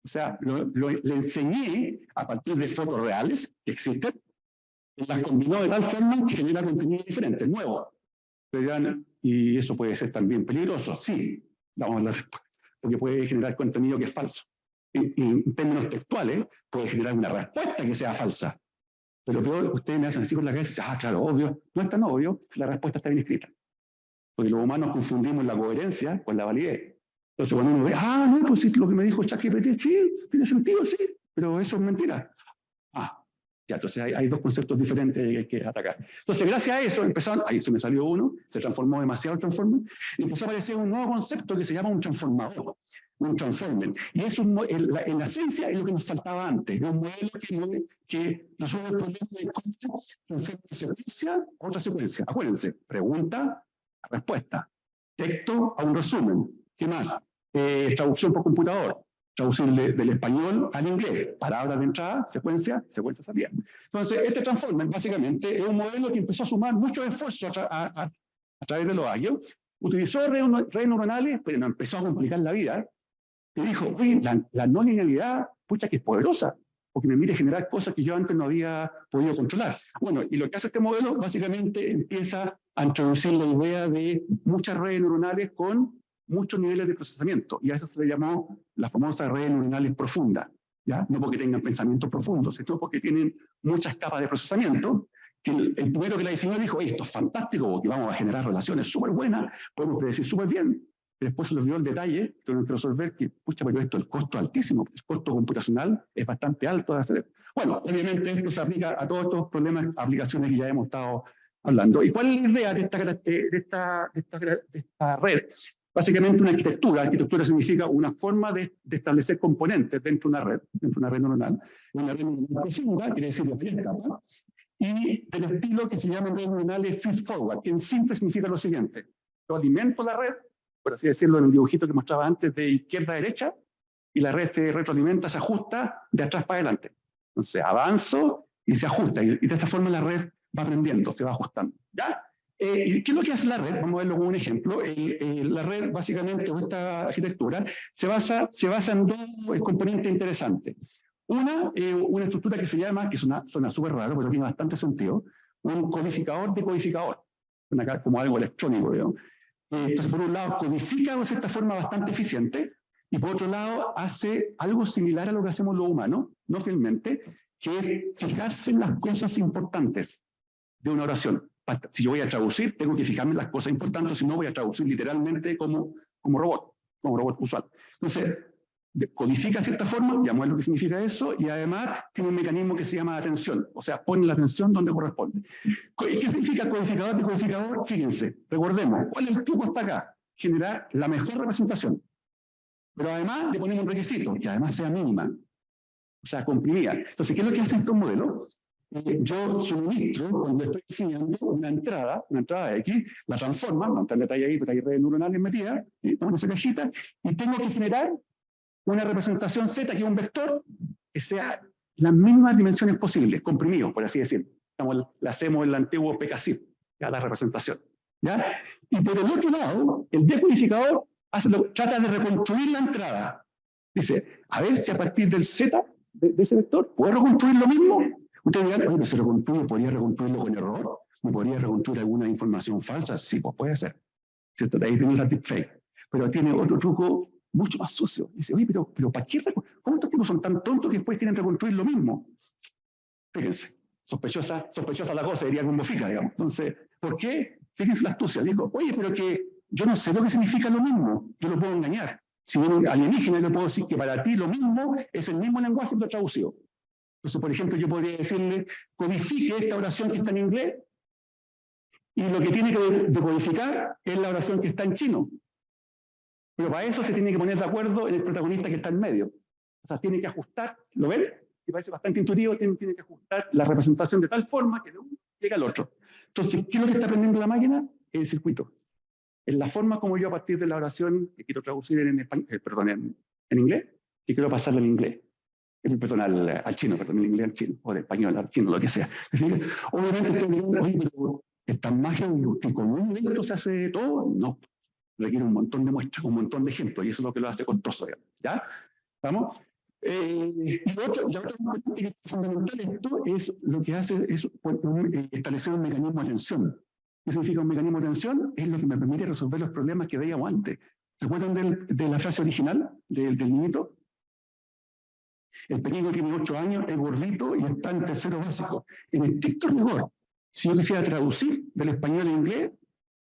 O sea, le enseñé a partir de fotos reales que existen, las combinó de tal forma que genera contenido diferente, nuevo. Pero dirán, y eso puede ser también peligroso. Sí, vamos a la respuesta, porque puede generar contenido que es falso. En términos textuales, puede generar una respuesta que sea falsa. Pero peor, ustedes me hacen así con la cabeza y dicen, claro, obvio. No es tan obvio si la respuesta está bien escrita. Porque los humanos confundimos la coherencia con la validez. Entonces, cuando uno ve, no, pues sí, lo que me dijo ChatGPT, sí, tiene sentido, sí, pero eso es mentira. Ya, entonces hay dos conceptos diferentes que hay que atacar. Entonces, gracias a eso, empezaron, ahí se me salió uno, se transformó demasiado el transformer, y empezó a aparecer un nuevo concepto que se llama un transformador, un transformer. Y eso, en la esencia, es lo que nos faltaba antes, es un modelo que resuelve el problema de cómo transforma una secuencia a otra secuencia. Acuérdense, pregunta, respuesta, texto a un resumen. ¿Qué más? Traducción por computador, traducir del español al inglés, palabras de entrada, secuencia salida. Entonces, este transformer básicamente es un modelo que empezó a sumar mucho esfuerzo a través de los años, utilizó redes neuronales, pero no empezó a complicar la vida, y dijo, oye, la no linealidad, pucha que es poderosa, porque me permite generar cosas que yo antes no había podido controlar. Bueno, y lo que hace este modelo, básicamente empieza a introducir la idea de muchas redes neuronales con muchos niveles de procesamiento, y a eso se le llamó las famosas redes neuronales profundas, ¿ya? No porque tengan pensamientos profundos, sino porque tienen muchas capas de procesamiento, que el primero que la diseñó dijo, oye, esto es fantástico, porque vamos a generar relaciones súper buenas, podemos predecir súper bien. Y después se le olvidó el detalle, tuvieron que resolver que, pucha, pero esto, el costo es altísimo, el costo computacional es bastante alto de hacer. Bueno, obviamente esto se aplica a todos estos problemas, aplicaciones que ya hemos estado hablando. ¿Y cuál es la idea de esta red? Básicamente una arquitectura. Arquitectura significa una forma de establecer componentes dentro de una red neuronal. Una red neuronal profunda, quiere decir de varias capas, y del estilo que se llaman redes neuronales feed-forward, que en simple significa lo siguiente. Yo alimento la red, por así decirlo en el dibujito que mostraba antes, de izquierda a derecha, y la red se retroalimenta, se ajusta de atrás para adelante. Entonces avanzo y se ajusta, y de esta forma la red va aprendiendo, se va ajustando. ¿Ya? ¿Qué es lo que hace la red? Vamos a verlo como un ejemplo. La red, básicamente, o esta arquitectura, se basa en dos componentes interesantes. Una estructura que se llama, que suena súper raro, pero tiene bastante sentido, un codificador de codificador, como algo electrónico, digamos. Entonces, por un lado, codifica de esta forma bastante eficiente, y por otro lado, hace algo similar a lo que hacemos los humanos, no fielmente, que es fijarse en las cosas importantes de una oración. Si yo voy a traducir, tengo que fijarme en las cosas importantes, si no voy a traducir literalmente como robot usual. Entonces, codifica de cierta forma, llamamos lo que significa eso, y además tiene un mecanismo que se llama atención, o sea, pone la atención donde corresponde. ¿Qué significa codificador de codificador? Fíjense, recordemos, ¿cuál es el truco hasta acá? Generar la mejor representación. Pero además le ponemos un requisito, que además sea mínima, o sea, comprimida. Entonces, ¿qué es lo que hacen estos modelos? Yo suministro, cuando estoy diseñando una entrada X, la transforma, no está en detalle ahí, pero hay redes neuronales metidas, en esa cajita, y tengo que generar una representación Z, que es un vector, que sea las mismas dimensiones posibles, comprimido, por así decirlo. La hacemos en el antiguo PKZIP, ya la representación. ¿Ya? Y por el otro lado, el decodificador trata de reconstruir la entrada. Dice, a ver si a partir del Z, de ese vector, ¿puedo reconstruir lo mismo? Ustedes dirán, oye, si reconstruyo, ¿podría reconstruirlo con error? ¿Me podría reconstruir alguna información falsa? Sí, pues puede ser. ¿Cierto? Ahí tenemos la deepfake. Pero tiene otro truco mucho más sucio. Dice, oye, pero ¿para qué? ¿Cómo estos tipos son tan tontos que después quieren reconstruir lo mismo? Fíjense, sospechosa la cosa, diría con Bofica, digamos. Entonces, ¿por qué? Fíjense la astucia. Dijo, oye, pero que yo no sé lo que significa lo mismo. Yo lo puedo engañar. Si viene un alienígena, yo le puedo decir que para ti lo mismo es el mismo lenguaje que lo traducido. Entonces, por ejemplo, yo podría decirle, codifique esta oración que está en inglés, y lo que tiene que decodificar es la oración que está en chino. Pero para eso se tiene que poner de acuerdo en el protagonista que está en medio. O sea, tiene que ajustar, ¿lo ven? Que parece bastante intuitivo, tiene que ajustar la representación de tal forma que de uno llega al otro. Entonces, ¿qué es lo que está aprendiendo la máquina? El circuito. Es la forma como yo, a partir de la oración que quiero traducir en inglés, que quiero pasarla en inglés. Al chino, el inglés al chino, o de español al chino, lo que sea. Obviamente ustedes dirán, oye, pero ¿es tan mágico que con un evento se hace todo? No, requiere un montón de muestras, un montón de ejemplos, y eso es lo que lo hace costoso, ¿ya? ¿Vamos? Y otra componente que es fundamental esto es lo que hace es establecer un mecanismo de atención. ¿Qué significa un mecanismo de atención? Es lo que me permite resolver los problemas que veíamos antes. ¿Se acuerdan de la frase original del niñito? El pequeño tiene 8 años, es gordito y está en tercero básico. En estricto rigor, si yo quisiera traducir del español a inglés,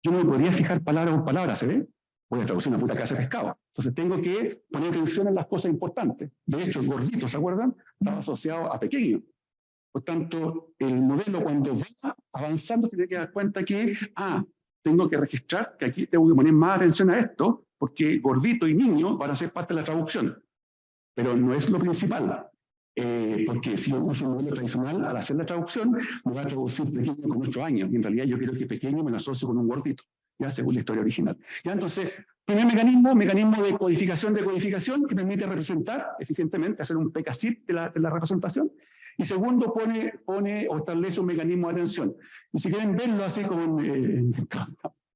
yo no me podría fijar palabra por palabra, ¿se ve? Voy a traducir una puta casa de pescado. Entonces tengo que poner atención en las cosas importantes. De hecho, el gordito, ¿se acuerdan? Estaba asociado a pequeño. Por tanto, el modelo cuando va avanzando se tiene que dar cuenta que, tengo que registrar que aquí tengo que poner más atención a esto, porque gordito y niño van a ser parte de la traducción. Pero no es lo principal, porque si yo uso un modelo tradicional, al hacer la traducción, me va a traducir pequeño con 8 años, y en realidad yo quiero que pequeño me lo asocie con un gordito, ya según la historia original. Ya entonces, primer mecanismo de codificación, que permite representar eficientemente, hacer un PKZIP de la representación, y segundo, pone o establece un mecanismo de atención. Y si quieren verlo así como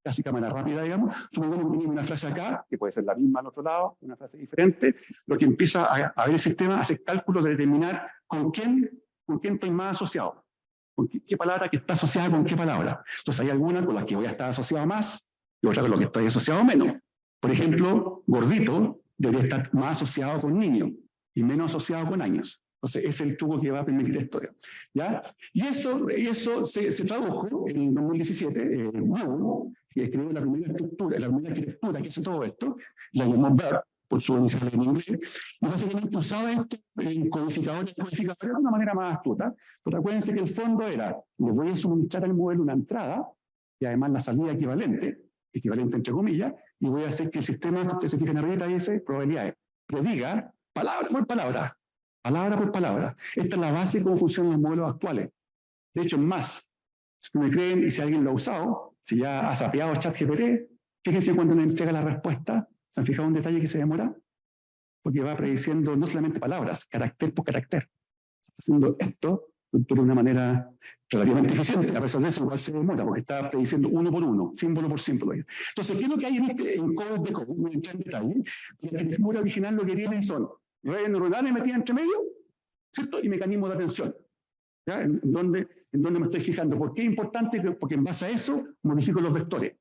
casi cámara rápida, digamos, supongamos que tiene una frase acá, que puede ser la misma al otro lado, una frase diferente, lo que empieza a ver el sistema, hace cálculos de determinar con quién estoy más asociado, con qué palabra que está asociada con qué palabra. Entonces hay algunas con las que voy a estar asociado más, y otra con las que estoy asociado menos. Por ejemplo, gordito debería estar más asociado con niños y menos asociado con años. Entonces, ese es el truco que va a permitir esto. ¿Ya? Y eso se tradujo en 2017, Google, que escribió la primera estructura, la primera arquitectura que hace todo esto, la llamó BERT, por su inicial en inglés, y básicamente usaba esto en codificadores de una manera más astuta, pero acuérdense que el fondo era, le voy a suministrar al modelo una entrada, y además la salida equivalente entre comillas, y voy a hacer que el sistema, si ustedes se fijan arriba, dice probabilidades, prediga palabra por palabra, palabra por palabra. Esta es la base de cómo funcionan los modelos actuales. De hecho, es más, si me creen y si alguien lo ha usado, si ya ha sapeado ChatGPT, fíjense cuando le entrega la respuesta, ¿se han fijado un detalle que se demora? Porque va prediciendo no solamente palabras, carácter por carácter. Está haciendo esto de una manera relativamente eficiente, a pesar de eso igual se demora, porque está prediciendo uno por uno, símbolo por símbolo. Entonces, ¿qué es lo que hay en Code de Code? No entra en detalle. La arquitectura original lo que tiene son redes neuronales metidas entre medio, ¿cierto? Y mecanismos de atención. ¿Ya? ¿En dónde me estoy fijando? ¿Por qué es importante? Porque en base a eso modifico los vectores.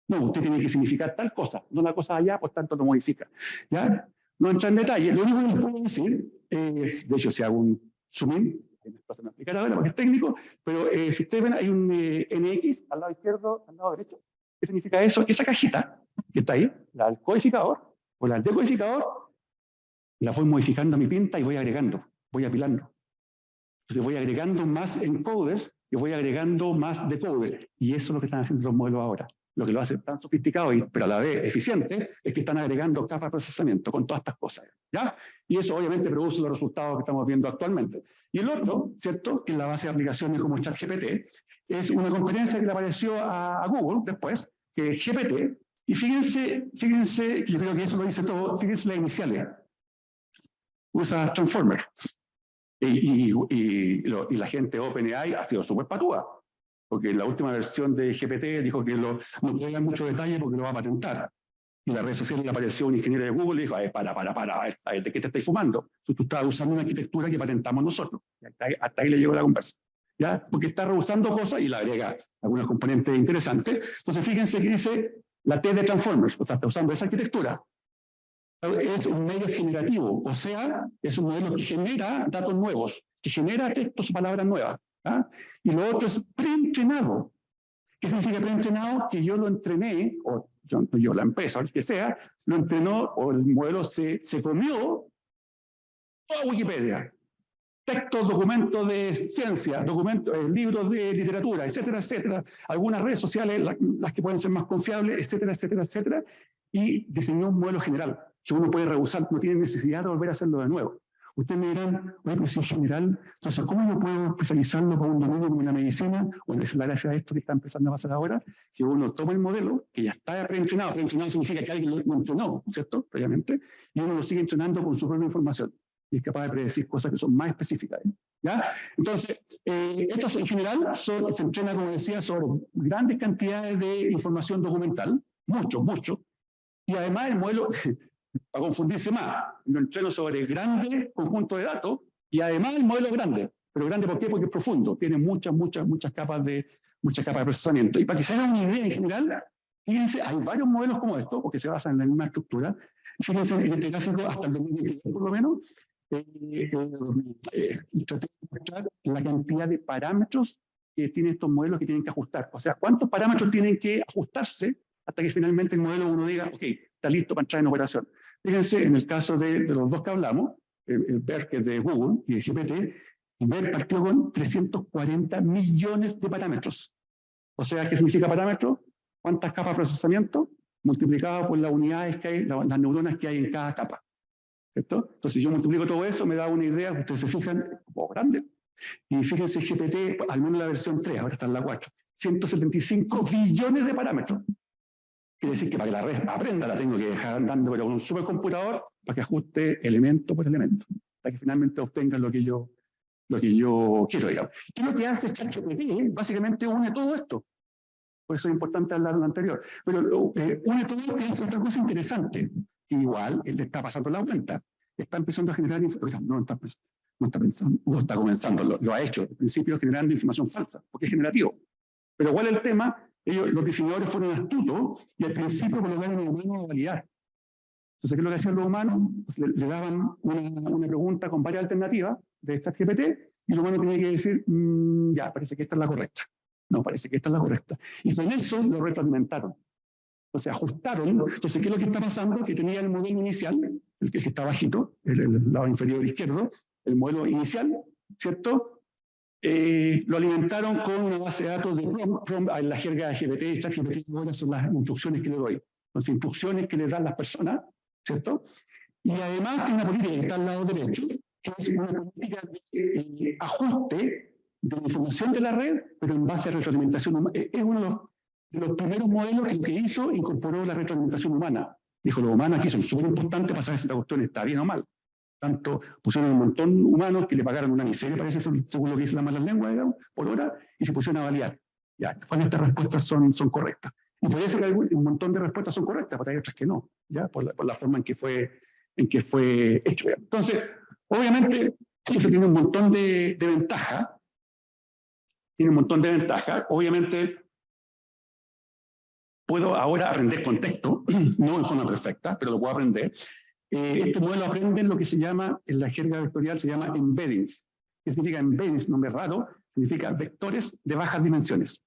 No, usted tiene que significar tal cosa, no la cosa allá, por tanto lo modifica. ¿Ya? No entra en detalle. Lo único que les puedo decir es, de hecho, si hago un zoom in, no me explicar ahora porque es técnico, pero si ustedes ven, hay un NX al lado izquierdo, al lado derecho. ¿Qué significa eso? Que esa cajita que está ahí, la del codificador o la del decodificador, la voy modificando a mi pinta y voy agregando, voy apilando. Entonces voy agregando más encoders y voy agregando más decoders. Y eso es lo que están haciendo los modelos ahora. Lo que lo hace tan sofisticado, pero a la vez eficiente, es que están agregando capas de procesamiento con todas estas cosas. ¿Ya? Y eso obviamente produce los resultados que estamos viendo actualmente. Y el otro, ¿cierto?, que es la base de aplicaciones como ChatGPT, es una conferencia que le apareció a Google después, que es GPT, y fíjense, que yo creo que eso lo dice todo, fíjense las iniciales. Usa Transformer. Y la gente de OpenAI ha sido súper patúa, porque la última versión de GPT dijo que no puede dar mucho detalle porque lo va a patentar. Y la red social le apareció un ingeniero de Google y dijo, a ver, ¿de qué te estáis fumando? Tú estás usando una arquitectura que patentamos nosotros. Y hasta ahí le llegó la conversa. ¿Ya? Porque está rehusando cosas y le agrega algunos componentes interesantes. Entonces fíjense que dice la T de Transformers, o sea, está usando esa arquitectura. Es un medio generativo, o sea, es un modelo que genera datos nuevos, que genera textos o palabras nuevas. ¿Ah? Y lo otro es preentrenado. ¿Qué significa preentrenado? Que yo lo entrené, o yo la empresa, o el que sea, lo entrenó, o el modelo se comió toda Wikipedia. Textos, documentos de ciencia, documentos, libros de literatura, etcétera, etcétera. Algunas redes sociales, las que pueden ser más confiables, etcétera, etcétera, etcétera. Y diseñó un modelo general que uno puede rehusar, no tiene necesidad de volver a hacerlo de nuevo. Ustedes me dirán, oye, pero si es general, entonces, ¿cómo yo puedo especializarlo para un dominio como la medicina? Bueno, es la gracia de esto que está empezando a pasar ahora, que uno toma el modelo, que ya está preentrenado. Preentrenado significa que alguien lo entrenó, ¿cierto? Previamente, y uno lo sigue entrenando con su propia información. Y es capaz de predecir cosas que son más específicas. ¿Ya? Entonces, estos en general se entrena, como decía, sobre grandes cantidades de información documental, mucho, y además el modelo, para confundirse más, lo entreno sobre grandes conjuntos de datos, y además el modelo es grande. Pero grande, ¿por qué? Porque es profundo, tiene muchas capas de procesamiento. Y para que se hagan una idea en general, fíjense, hay varios modelos como estos, porque se basan en la misma estructura. Fíjense en este gráfico, hasta el 2022 por lo menos, traté de mostrar la cantidad de parámetros que tienen estos modelos que tienen que ajustar. O sea, ¿cuántos parámetros tienen que ajustarse hasta que finalmente el modelo uno diga, ok, está listo para entrar en operación? Fíjense, en el caso de los dos que hablamos, el BERT, que es de Google, y el GPT, el BERT partió con 340 millones de parámetros. O sea, ¿qué significa parámetro? ¿Cuántas capas de procesamiento? Multiplicado por las unidades que hay, las neuronas que hay en cada capa. ¿Cierto? Entonces, si yo multiplico todo eso, me da una idea, ustedes se fijan, un poco grande. Y fíjense, GPT, al menos la versión 3, ahora está en la 4, 175 billones de parámetros. Quiere decir que para que la red aprenda, la tengo que dejar andando pero con un supercomputador para que ajuste elemento por elemento, para que finalmente obtenga lo que yo quiero, digamos. ¿Qué es lo que hace ChatGPT? Básicamente une todo esto. Por eso es importante hablar de lo anterior. Pero une todo esto y hace otra cosa interesante. Igual, él le está pasando la cuenta. Está empezando a generar información. No está comenzando, lo ha hecho. Al principio generando información falsa, porque es generativo. Pero ¿cuál es el tema? los diseñadores fueron astutos y al principio colocaron a los humanos a validar. Entonces, ¿qué es lo que hacían los humanos? Pues le daban una pregunta con varias alternativas de ChatGPT y el humano tenía que decir, ya, parece que esta es la correcta. No, parece que esta es la correcta. Y con eso lo retroalimentaron. Entonces ajustaron. Entonces, ¿qué es lo que está pasando? Que tenía el modelo inicial, el que está bajito, el lado inferior izquierdo, el modelo inicial, ¿cierto? Lo alimentaron con una base de datos de prompt en la jerga de GPT, ChatGPT ahora son las instrucciones que le doy. Entonces, instrucciones que le dan las personas, ¿cierto? Y además tiene una política que está al lado derecho, que es una política de ajuste de la información de la red, pero en base a retroalimentación humana. Es uno de los primeros modelos que lo que hizo incorporó la retroalimentación humana. Dijo, los humanos aquí son súper importantes para saber si esta cuestión está bien o mal. Tanto pusieron un montón de humanos que le pagaron una miseria, parece, según lo que dice la mala lengua, digamos, por hora, y se pusieron a validar. Ya, ¿cuáles de estas respuestas son correctas? Y podría ser que un montón de respuestas son correctas, pero hay otras que no, ¿ya? Por la forma en que fue hecho. ¿Ya? Entonces, obviamente, eso tiene un montón de ventajas. Tiene un montón de ventajas. Obviamente, puedo ahora aprender contexto, no en forma perfecta, pero lo puedo aprender. Este modelo aprende lo que se llama, en la jerga vectorial se llama embeddings. ¿Qué significa embeddings? Nombre raro, significa vectores de bajas dimensiones.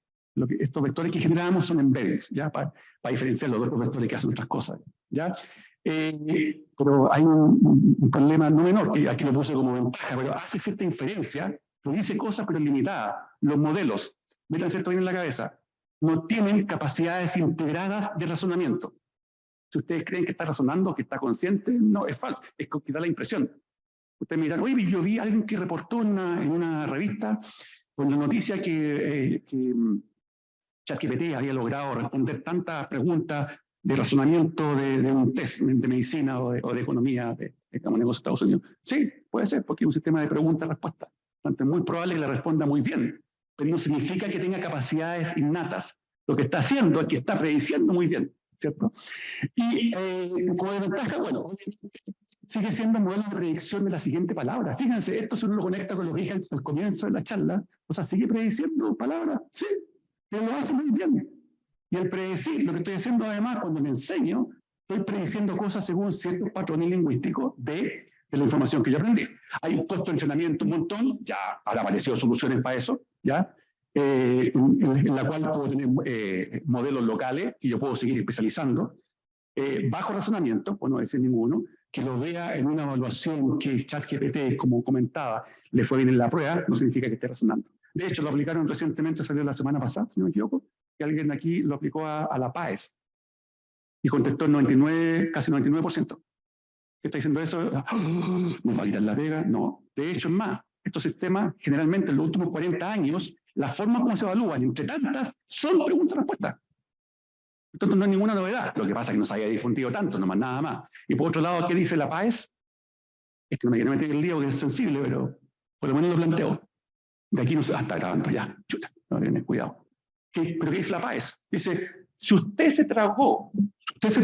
Estos vectores que generamos son embeddings, ¿ya? Para diferenciar los otros vectores que hacen otras cosas, ¿ya? Pero hay un problema no menor, que aquí lo puse como ventaja, pero hace cierta inferencia, lo dice cosas pero limitada. Los modelos, métanse esto bien en la cabeza, no tienen capacidades integradas de razonamiento. Si ustedes creen que está razonando, que está consciente, no, es falso, es que da la impresión. Ustedes me dirán, oye, yo vi a alguien que reportó en una revista con la noticia que ChatGPT había logrado responder tantas preguntas de razonamiento de un test de medicina o de economía de negocios de Estados Unidos. Sí, puede ser, porque es un sistema de preguntas-respuestas. Es muy probable que le responda muy bien, pero no significa que tenga capacidades innatas. Lo que está haciendo es que está prediciendo muy bien, ¿cierto? Y como ventaja, bueno, sigue siendo un modelo de predicción de la siguiente palabra. Fíjense, esto se lo conecta con lo que dije al comienzo de la charla. O sea, sigue prediciendo palabras, sí, pero lo hace muy bien. Y al predecir, lo que estoy haciendo además, cuando me enseño, estoy prediciendo cosas según ciertos patrones lingüísticos de la información que yo aprendí. Hay un costo de entrenamiento un montón, ya han aparecido soluciones para eso, ¿ya? En la cual puedo tener modelos locales que yo puedo seguir especializando, bajo razonamiento, por no decir ninguno, que lo vea en una evaluación que ChatGPT, como comentaba, le fue bien en la prueba, no significa que esté razonando. De hecho, lo aplicaron recientemente, salió la semana pasada, si no me equivoco, que alguien aquí lo aplicó a la PAES y contestó el 99, casi 99%. ¿Qué está diciendo eso? ¿Nos va a quitar la pega? No. De hecho, es más, estos sistemas, generalmente en los últimos 40 años, la forma como se evalúan, entre tantas, son preguntas-respuestas. Entonces no hay ninguna novedad. Lo que pasa es que no se haya difundido tanto, no más nada más. Y por otro lado, ¿qué dice la PAES? Es que no me quiero meter en el lío, que es sensible, pero por lo menos lo planteo. De aquí no se está grabando ya. Chuta, no tienen cuidado. ¿Pero qué dice la PAES? Dice, si usted se tragó este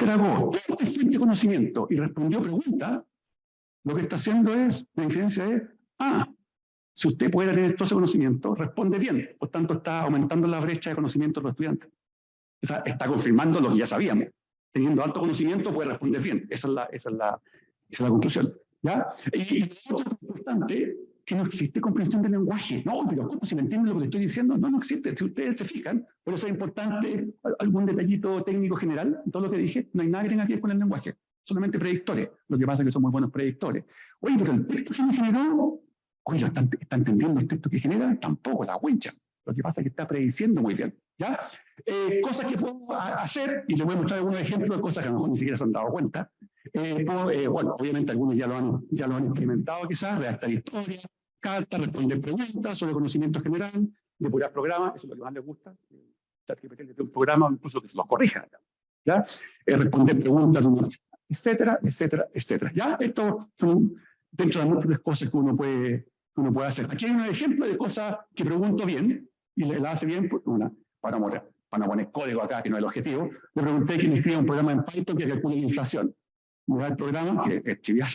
fuente de conocimiento y respondió preguntas, lo que está haciendo es, la inferencia es, si usted puede tener todo ese conocimiento, responde bien. Por tanto, está aumentando la brecha de conocimiento de los estudiantes. O sea, está confirmando lo que ya sabíamos. Teniendo alto conocimiento, puede responder bien. Esa es la conclusión. ¿Ya? Y lo otro importante, que no existe comprensión del lenguaje. No, pero ¿cómo? Si me entienden lo que estoy diciendo, no existe. Si ustedes se fijan, por eso es importante algún detallito técnico general, todo lo que dije, no hay nada que tenga que ver con el lenguaje. Solamente predictores. Lo que pasa es que son muy buenos predictores. Oye, pero el texto que me generó, oye, ¿está entendiendo el texto que genera? Tampoco, la huencha. Lo que pasa es que está prediciendo muy bien. ¿Ya? Cosas que puedo hacer, y les voy a mostrar algunos ejemplos de cosas que a lo mejor ni siquiera se han dado cuenta. Bueno, obviamente algunos ya lo han experimentado quizás, redactar historias, cartas, responder preguntas sobre conocimiento general, depurar programas, eso es lo que más les gusta. ChatGPT le da un programa incluso que se los corrija. ¿Ya? Responder preguntas, etcétera, etcétera, etcétera. ¿Ya? Esto son dentro de múltiples cosas que uno puede hacer. Aquí hay un ejemplo de cosas que pregunto bien, y la hace bien, para no poner código acá, que no es el objetivo, le pregunté que me escriba un programa en Python que calcule la inflación. Me da el programa, que es trivial,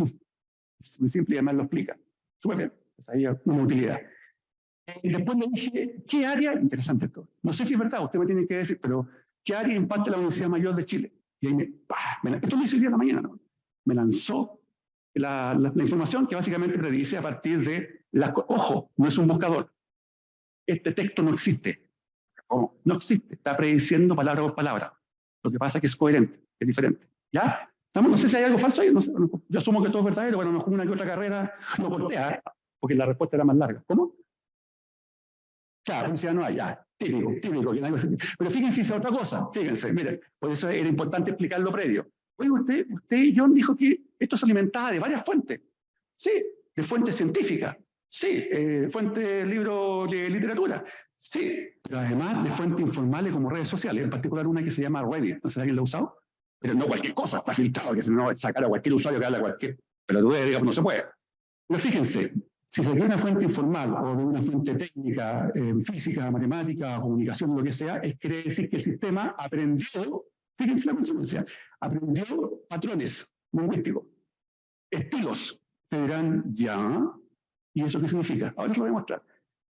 es muy simple y además lo explica. Súper bien, pues ahí hay una utilidad. Después le dije, ¿qué área? Interesante esto. No sé si es verdad, usted me tiene que decir, pero ¿qué área imparte la Universidad Mayor de Chile? Y ahí esto lo hice el día de la mañana, ¿no? Me lanzó la información que básicamente predice a partir de ojo, no es un buscador. Este texto no existe. ¿Cómo? No existe. Está prediciendo palabra por palabra. Lo que pasa es que es coherente, es diferente. ¿Ya? No sé si hay algo falso ahí. No sé, yo asumo que todo es verdadero. Bueno, a lo mejor una que otra carrera lo cortea, porque la respuesta era más larga. ¿Cómo? Claro, universidad no hay, ya. Típico, típico. Pero fíjense, es otra cosa. Fíjense, miren, por eso era importante explicar lo previo. Oye, usted, John, dijo que esto se alimentaba de varias fuentes. Sí, de fuentes científicas. Sí, fuentes, libros de literatura. Sí, pero además de fuentes informales como redes sociales, en particular una que se llama Reddit. No sé si alguien lo ha usado, pero no cualquier cosa está filtrado, que si no sacar a cualquier usuario que habla cualquier, pero tú digamos, no se puede. Pero fíjense, si se crea una fuente informal o de una fuente técnica, física, matemática, comunicación, lo que sea, quiere decir que el sistema aprendió, fíjense la consecuencia, aprendió patrones lingüísticos, estilos. Te dirán, ya, ¿y eso qué significa? Ahora se lo voy a mostrar.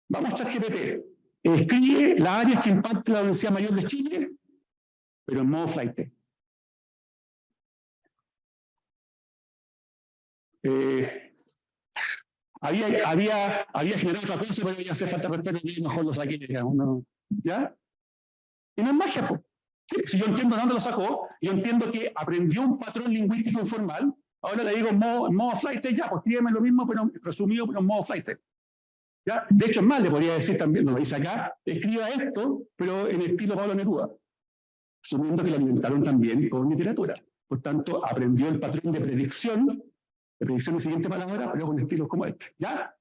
Vamos a ChatGPT. Escribe las áreas que impacta la Universidad Mayor de Chile, pero en modo flight. Había generado otra cosa, pero ya hace falta respeto y mejor lo saqué, digamos, ¿no? ¿Ya? Y no es magia, pues. Sí, si yo entiendo de dónde lo sacó, yo entiendo que aprendió un patrón lingüístico informal, ahora le digo en modo flight, ya, pues escríbeme lo mismo, pero resumido, pero en modo flight. ¿Ya? De hecho, es más, le podría decir también, lo dice acá, escriba esto, pero en estilo Pablo Neruda, asumiendo que lo alimentaron también con literatura. Por tanto, aprendió el patrón de predicción de siguiente palabra, pero con estilos como este. ¿Ya?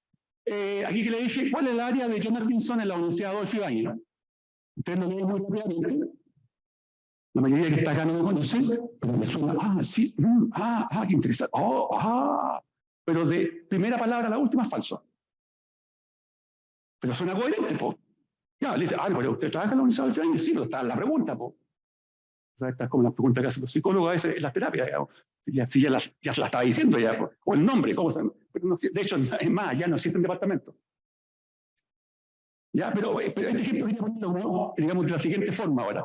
Aquí que le dije, ¿cuál es el área de John Atkinson en la Universidad Adolfo Ibáñez? Ustedes lo leen muy rápidamente. La mayoría que está acá no me conoce, pero me suena, sí, qué interesante. Pero de primera palabra a la última es falso. Pero suena coherente, po. Ya, le dice, pero usted trabaja en la Universidad Adolfo Ibáñez, sí, pero está en la pregunta, po. O sea, esta es como la pregunta que hacen los psicólogos a veces en las terapias, digamos. Si ya se la estaba diciendo ya, o el nombre, ¿cómo se llama? Pero no, de hecho, es más, ya no existen departamentos. Ya, pero este ejemplo quería ponerlo, digamos, de la siguiente forma ahora.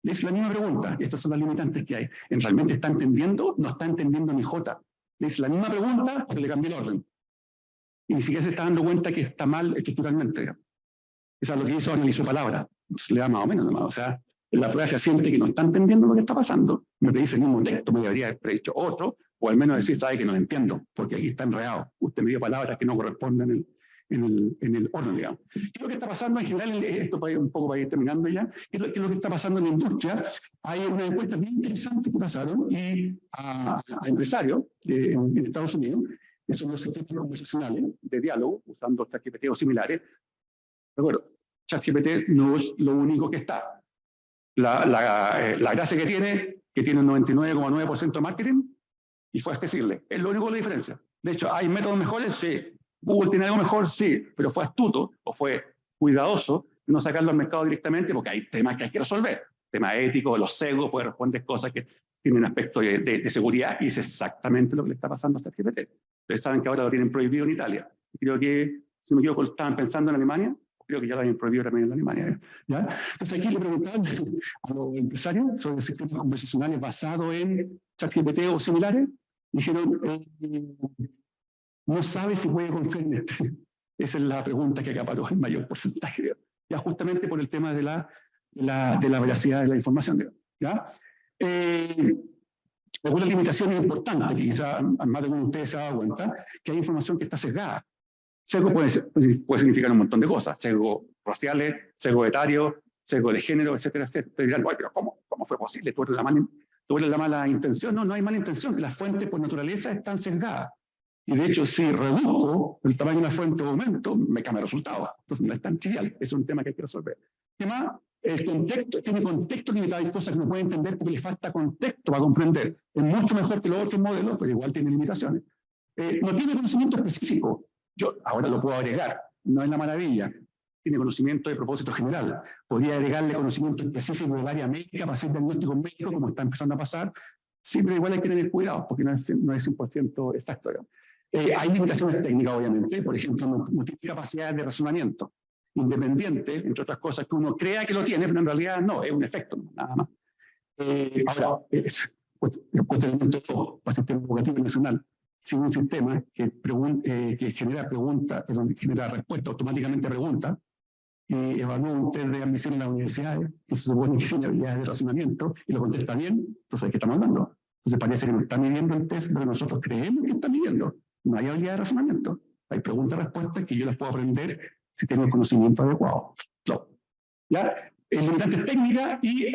Es la misma pregunta, y estas son las limitantes que hay. ¿Realmente está entendiendo? No está entendiendo ni J. Es la misma pregunta, pero le cambié el orden. Y ni siquiera se está dando cuenta que está mal estructuralmente. Eso es lo que hizo, analizó palabras. Entonces le da más o menos, o sea, la prueba fehaciente que no está entendiendo lo que está pasando, me predice el mismo texto, me debería haber predicho otro, o al menos decir, sabe que no entiendo, porque aquí está enredado. Usted me dio palabras que no corresponden en el orden, digamos. ¿Qué es lo que está pasando en general? Esto un poco para ir terminando ya. ¿Qué es lo que está pasando en la industria? Hay una encuesta bien interesante que pasaron a empresarios en Estados Unidos, que son los sistemas conversacionales de diálogo, usando ChatGPT o similares. Recuerdo, ChatGPT no es lo único que está. La gracia que tiene un 99,9% de marketing, y fue accesible. Es lo único que la diferencia. De hecho, ¿hay métodos mejores? Sí. ¿Google tiene algo mejor? Sí. Pero fue astuto o fue cuidadoso de no sacarlo al mercado directamente porque hay temas que hay que resolver. Temas éticos, los sesgos, puede responder cosas que tienen aspecto de seguridad y es exactamente lo que le está pasando a ChatGPT. Ustedes saben que ahora lo tienen prohibido en Italia. Creo que, si me equivoco, lo estaban pensando en Alemania. Creo que ya lo habían prohibido también en Alemania. ¿Ya? Entonces aquí le preguntaban a los empresarios sobre sistemas conversacionales basados en ChatGPT o similares. Dijeron, no sabe si puede confiar en este. Esa es la pregunta que acaparó el mayor porcentaje. Ya justamente por el tema de la veracidad de la información. ¿Ya? Algunas limitaciones importantes, que quizás más de uno de ustedes se ha dado cuenta, que hay información que está sesgada. Sesgo puede significar un montón de cosas, sesgo raciales, sesgo etario, sesgo de género, etcétera, etcétera. Te dirán, pero ¿cómo fue posible? ¿Tú eres la mala intención? No, no hay mala intención, que las fuentes por naturaleza están sesgadas. Y de hecho, si reduzco el tamaño de una fuente o aumento, me cambia el resultado. Entonces no es tan trivial, es un tema que hay que resolver. ¿Qué más? El contexto, tiene contexto limitado, hay cosas que no puede entender porque le falta contexto para comprender. Es mucho mejor que los otros modelos, pero igual tiene limitaciones. No tiene conocimiento específico. Yo ahora lo puedo agregar, no es la maravilla. Tiene conocimiento de propósito general. Podría agregarle conocimiento específico del área médica para hacer diagnóstico médico, como está empezando a pasar. Sí, pero igual hay que tener cuidado, porque no es 100% exacto. Hay limitaciones técnicas, obviamente. Por ejemplo, no tiene capacidad de razonamiento independiente, entre otras cosas, que uno crea que lo tiene, pero en realidad no, es un efecto, nada más. Ahora, el cuestionamiento para el sistema educativo nacional, sin un sistema que genera preguntas, genera respuesta automáticamente a preguntas, y evalúa un test de admisión en las universidades, que se supone que tiene habilidades de razonamiento, y lo contesta bien, entonces ¿de qué estamos hablando? Entonces parece que no está midiendo el test, pero nosotros creemos que está midiendo. No hay habilidad de razonamiento. Hay preguntas-respuestas que yo las puedo aprender si tengo el conocimiento adecuado. No. ¿Ya? Limitantes técnicas y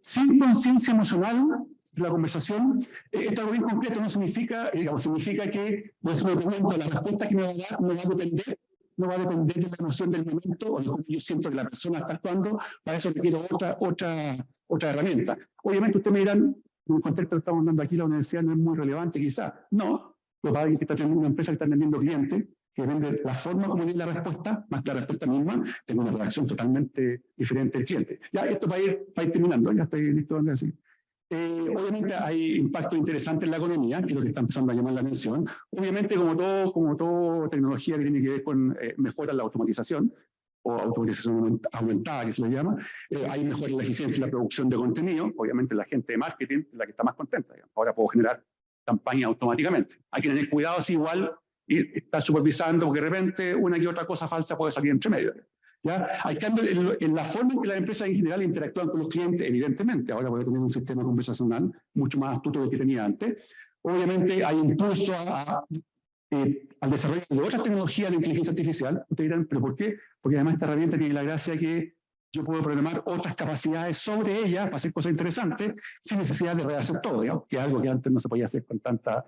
sin conciencia emocional de la conversación. Esto es algo bien concreto, no significa, significa que, pues, la respuesta que me va a dar no va a depender de la emoción del momento o de cómo yo siento que la persona está actuando. Para eso requiero otra herramienta. Obviamente ustedes me dirán, en el contexto que estamos dando aquí, la universidad no es muy relevante quizás. No, pero para alguien que está teniendo una empresa que está vendiendo clientes, que depende la forma como viene la respuesta, más que la respuesta misma, tengo una reacción totalmente diferente del cliente. Ya, esto va a ir terminando, ya estoy listo a decir. Obviamente hay impacto interesante en la economía, que es lo que está empezando a llamar la atención. Obviamente, como todo tecnología que tiene que ver con mejora en la automatización, o automatización aumentada, que se le llama, hay mejora en la eficiencia y la producción de contenido. Obviamente la gente de marketing es la que está más contenta. Digamos. Ahora puedo generar campañas automáticamente. Hay que tener cuidado si igual y estar supervisando, porque de repente una y otra cosa falsa puede salir entre medio. ¿Ya? Hay cambio en la forma en que las empresas en general interactúan con los clientes, evidentemente. Ahora voy a tener un sistema conversacional mucho más astuto del que tenía antes. Obviamente hay impulso al desarrollo de otras tecnologías de inteligencia artificial. Ustedes dirán, ¿pero por qué? Porque además esta herramienta tiene la gracia que yo puedo programar otras capacidades sobre ella para hacer cosas interesantes sin necesidad de rehacer todo, digamos, que es algo que antes no se podía hacer con tanta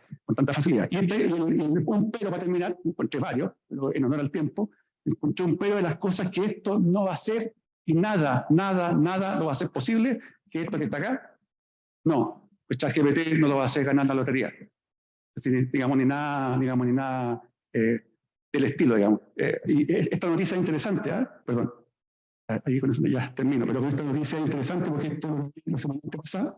facilidad. Y un pero para terminar, encontré varios, pero en honor al tiempo, encontré un pero de las cosas que esto no va a hacer y nada lo va a hacer posible, que esto que está acá, no, pues ChatGPT no lo va a hacer ganar la lotería. Así, digamos, ni nada del estilo, digamos. Y esta noticia es interesante, perdón. Ahí con eso ya termino, pero esta noticia es interesante porque esto la semana pasada,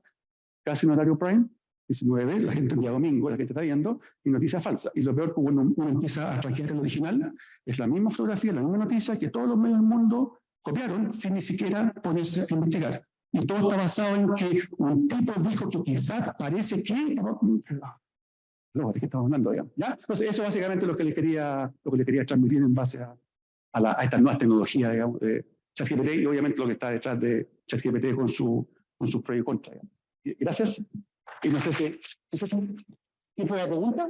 casi en horario prime, 19, la gente el día domingo, la gente está viendo, y noticia falsa. Y lo peor que uno empieza a traquear el original, es la misma fotografía, la misma noticia que todos los medios del mundo copiaron sin ni siquiera ponerse a investigar. Y todo está basado en que un tipo dijo que quizás parece que... No, ¿de qué estamos hablando? Digamos, ¿ya? Entonces, eso básicamente es lo que les quería transmitir en base a estas nuevas tecnologías, digamos, de ChatGPT y obviamente lo que está detrás de ChatGPT con sus pros y contras. Gracias. Y no sé si ¿es un tipo de pregunta?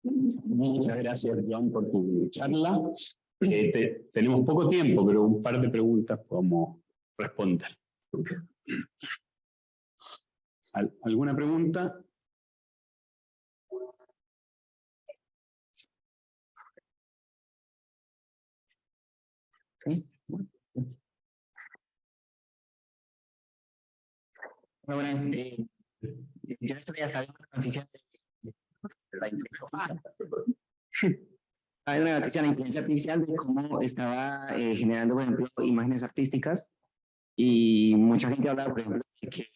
Muchas gracias, John, por tu charla. Tenemos poco tiempo, pero un par de preguntas podemos responder.
¿Alguna pregunta?
¿Sí? Buenas, yo estoy sabiendo una noticia de la inteligencia artificial. Hay una noticia de la inteligencia artificial de cómo estaba generando, por ejemplo, imágenes artísticas y mucha gente habla, por ejemplo, de que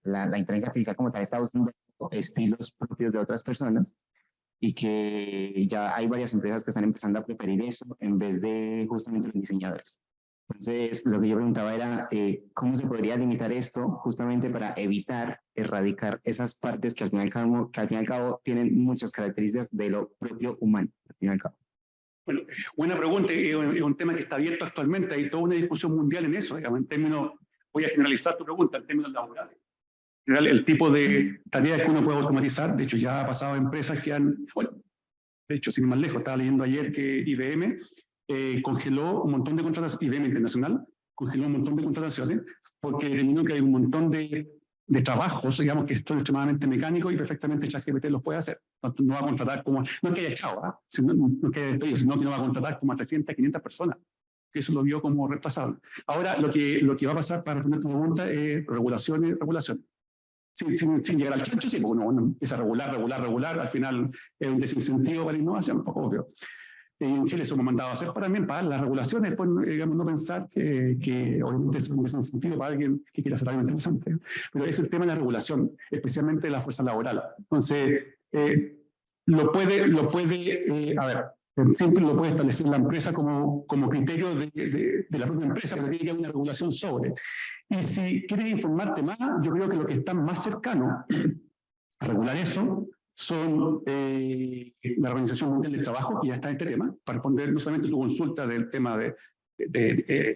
la inteligencia artificial como tal está buscando estilos propios de otras personas y que ya hay varias empresas que están empezando a preferir eso en vez de justamente los diseñadores. Entonces, lo que yo preguntaba era, ¿cómo se podría limitar esto justamente para evitar erradicar esas partes que al fin y al cabo tienen muchas características de lo propio humano, al fin y al cabo?
Bueno, buena pregunta, es un tema que está abierto actualmente, hay toda una discusión mundial en eso, digamos, en términos, voy a generalizar tu pregunta, en términos laborales. En general, el tipo de tareas que uno puede automatizar, de hecho ya ha pasado a empresas que han, bueno, de hecho, sin ir más lejos, estaba leyendo ayer que IBM congeló un montón de contrataciones, IBM Internacional congeló un montón de contrataciones porque determinó que hay un montón de trabajos, digamos, que son extremadamente mecánicos y perfectamente ChatGPT los puede hacer. No va a contratar como, no es que haya echado, no que haya despedido, sino que no va a contratar como a 300, 500 personas, que eso lo vio como retrasado. Ahora, lo que va a pasar para responder tu pregunta es regulaciones. Sin llegar al chancho, sí, porque uno empieza a regular, al final es un desincentivo para la innovación, un poco obvio. En Chile eso hemos mandado a hacer también para las regulaciones, después digamos, no pensar que obviamente es un desincentivo para alguien que quiera hacer algo interesante. Pero es el tema de la regulación, especialmente de la fuerza laboral. Entonces, a ver, siempre lo puede establecer la empresa como criterio de la propia empresa, pero tiene que haber una regulación sobre. Y si quieres informarte más, yo creo que lo que está más cercano a regular eso son la Organización Mundial del Trabajo, que ya está en este tema, para responder no solamente tu consulta del tema de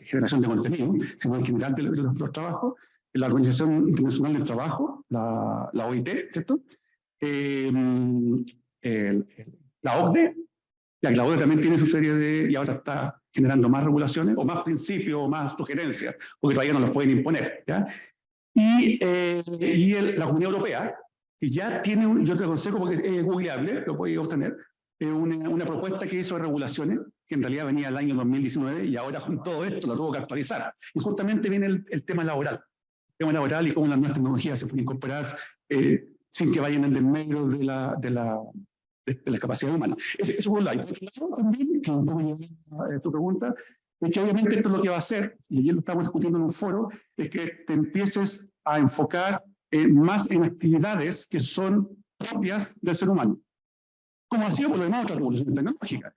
generación de contenido, sino en general de los trabajos, la Organización Internacional del Trabajo, la OIT, ¿cierto? La OCDE, ya que la OCDE también tiene su serie y ahora está generando más regulaciones, o más principios, o más sugerencias, porque todavía no los pueden imponer, ¿ya? Y la Comunidad Europea, que ya tiene, yo te aconsejo porque es googleable, lo puedes obtener, una propuesta que hizo de regulaciones, que en realidad venía el año 2019, y ahora con todo esto lo tuvo que actualizar. Y justamente viene el tema laboral y cómo las nuevas tecnologías se pueden incorporar sin que vayan en desmedro de la capacidad humana. Eso por un lado. Y por otro lado también, que un poco tu pregunta, es que obviamente esto es lo que va a hacer, y ayer lo estamos discutiendo en un foro, es que te empieces a enfocar más en actividades que son propias del ser humano, como ha sido por lo demás otras revoluciones tecnológicas.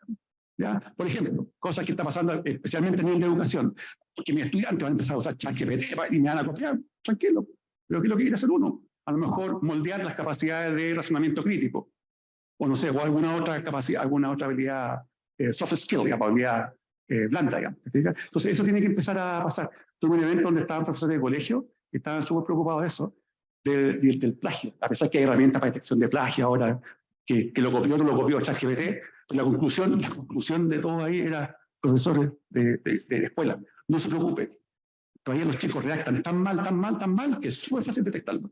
¿Ya? Por ejemplo, cosas que está pasando especialmente a nivel de educación, porque mis estudiantes van a empezar a usar ChatGPT y me van a copiar, tranquilo, pero ¿qué es lo que quiere hacer uno? A lo mejor moldear las capacidades de razonamiento crítico, o no sé, o alguna otra capacidad, alguna otra habilidad, soft skill, digamos, habilidad blanda, digamos. Entonces eso tiene que empezar a pasar. Tuve un evento donde estaban profesores de colegio que estaban súper preocupados de eso, del plagio, a pesar que hay herramientas para detección de plagio ahora, que lo copió o no lo copió ChatGPT, pues la conclusión de todo ahí era profesores de escuela, no se preocupe, todavía los chicos redactan tan mal, que es súper fácil detectarlo.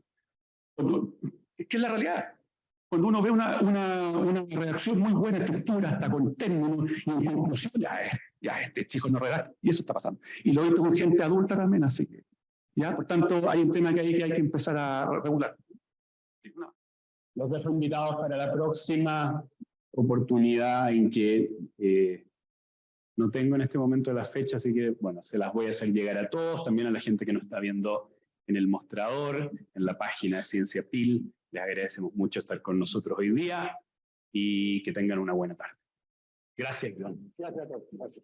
Es que es la realidad. Cuando uno ve una redacción muy buena, estructura, hasta con términos, y en conclusión, ya este chico no redacta, y eso está pasando. Y lo he visto con gente adulta también, así que, ya, por tanto, hay un tema que hay que empezar a regular. Sí, no.
Los dejo invitados para la próxima oportunidad en que no tengo en este momento la fecha, así que bueno, se las voy a hacer llegar a todos, también a la gente que nos está viendo en el mostrador, en la página de Ciencia PIL. Les agradecemos mucho estar con nosotros hoy día y que tengan una buena tarde. Gracias, Iván.
Gracias.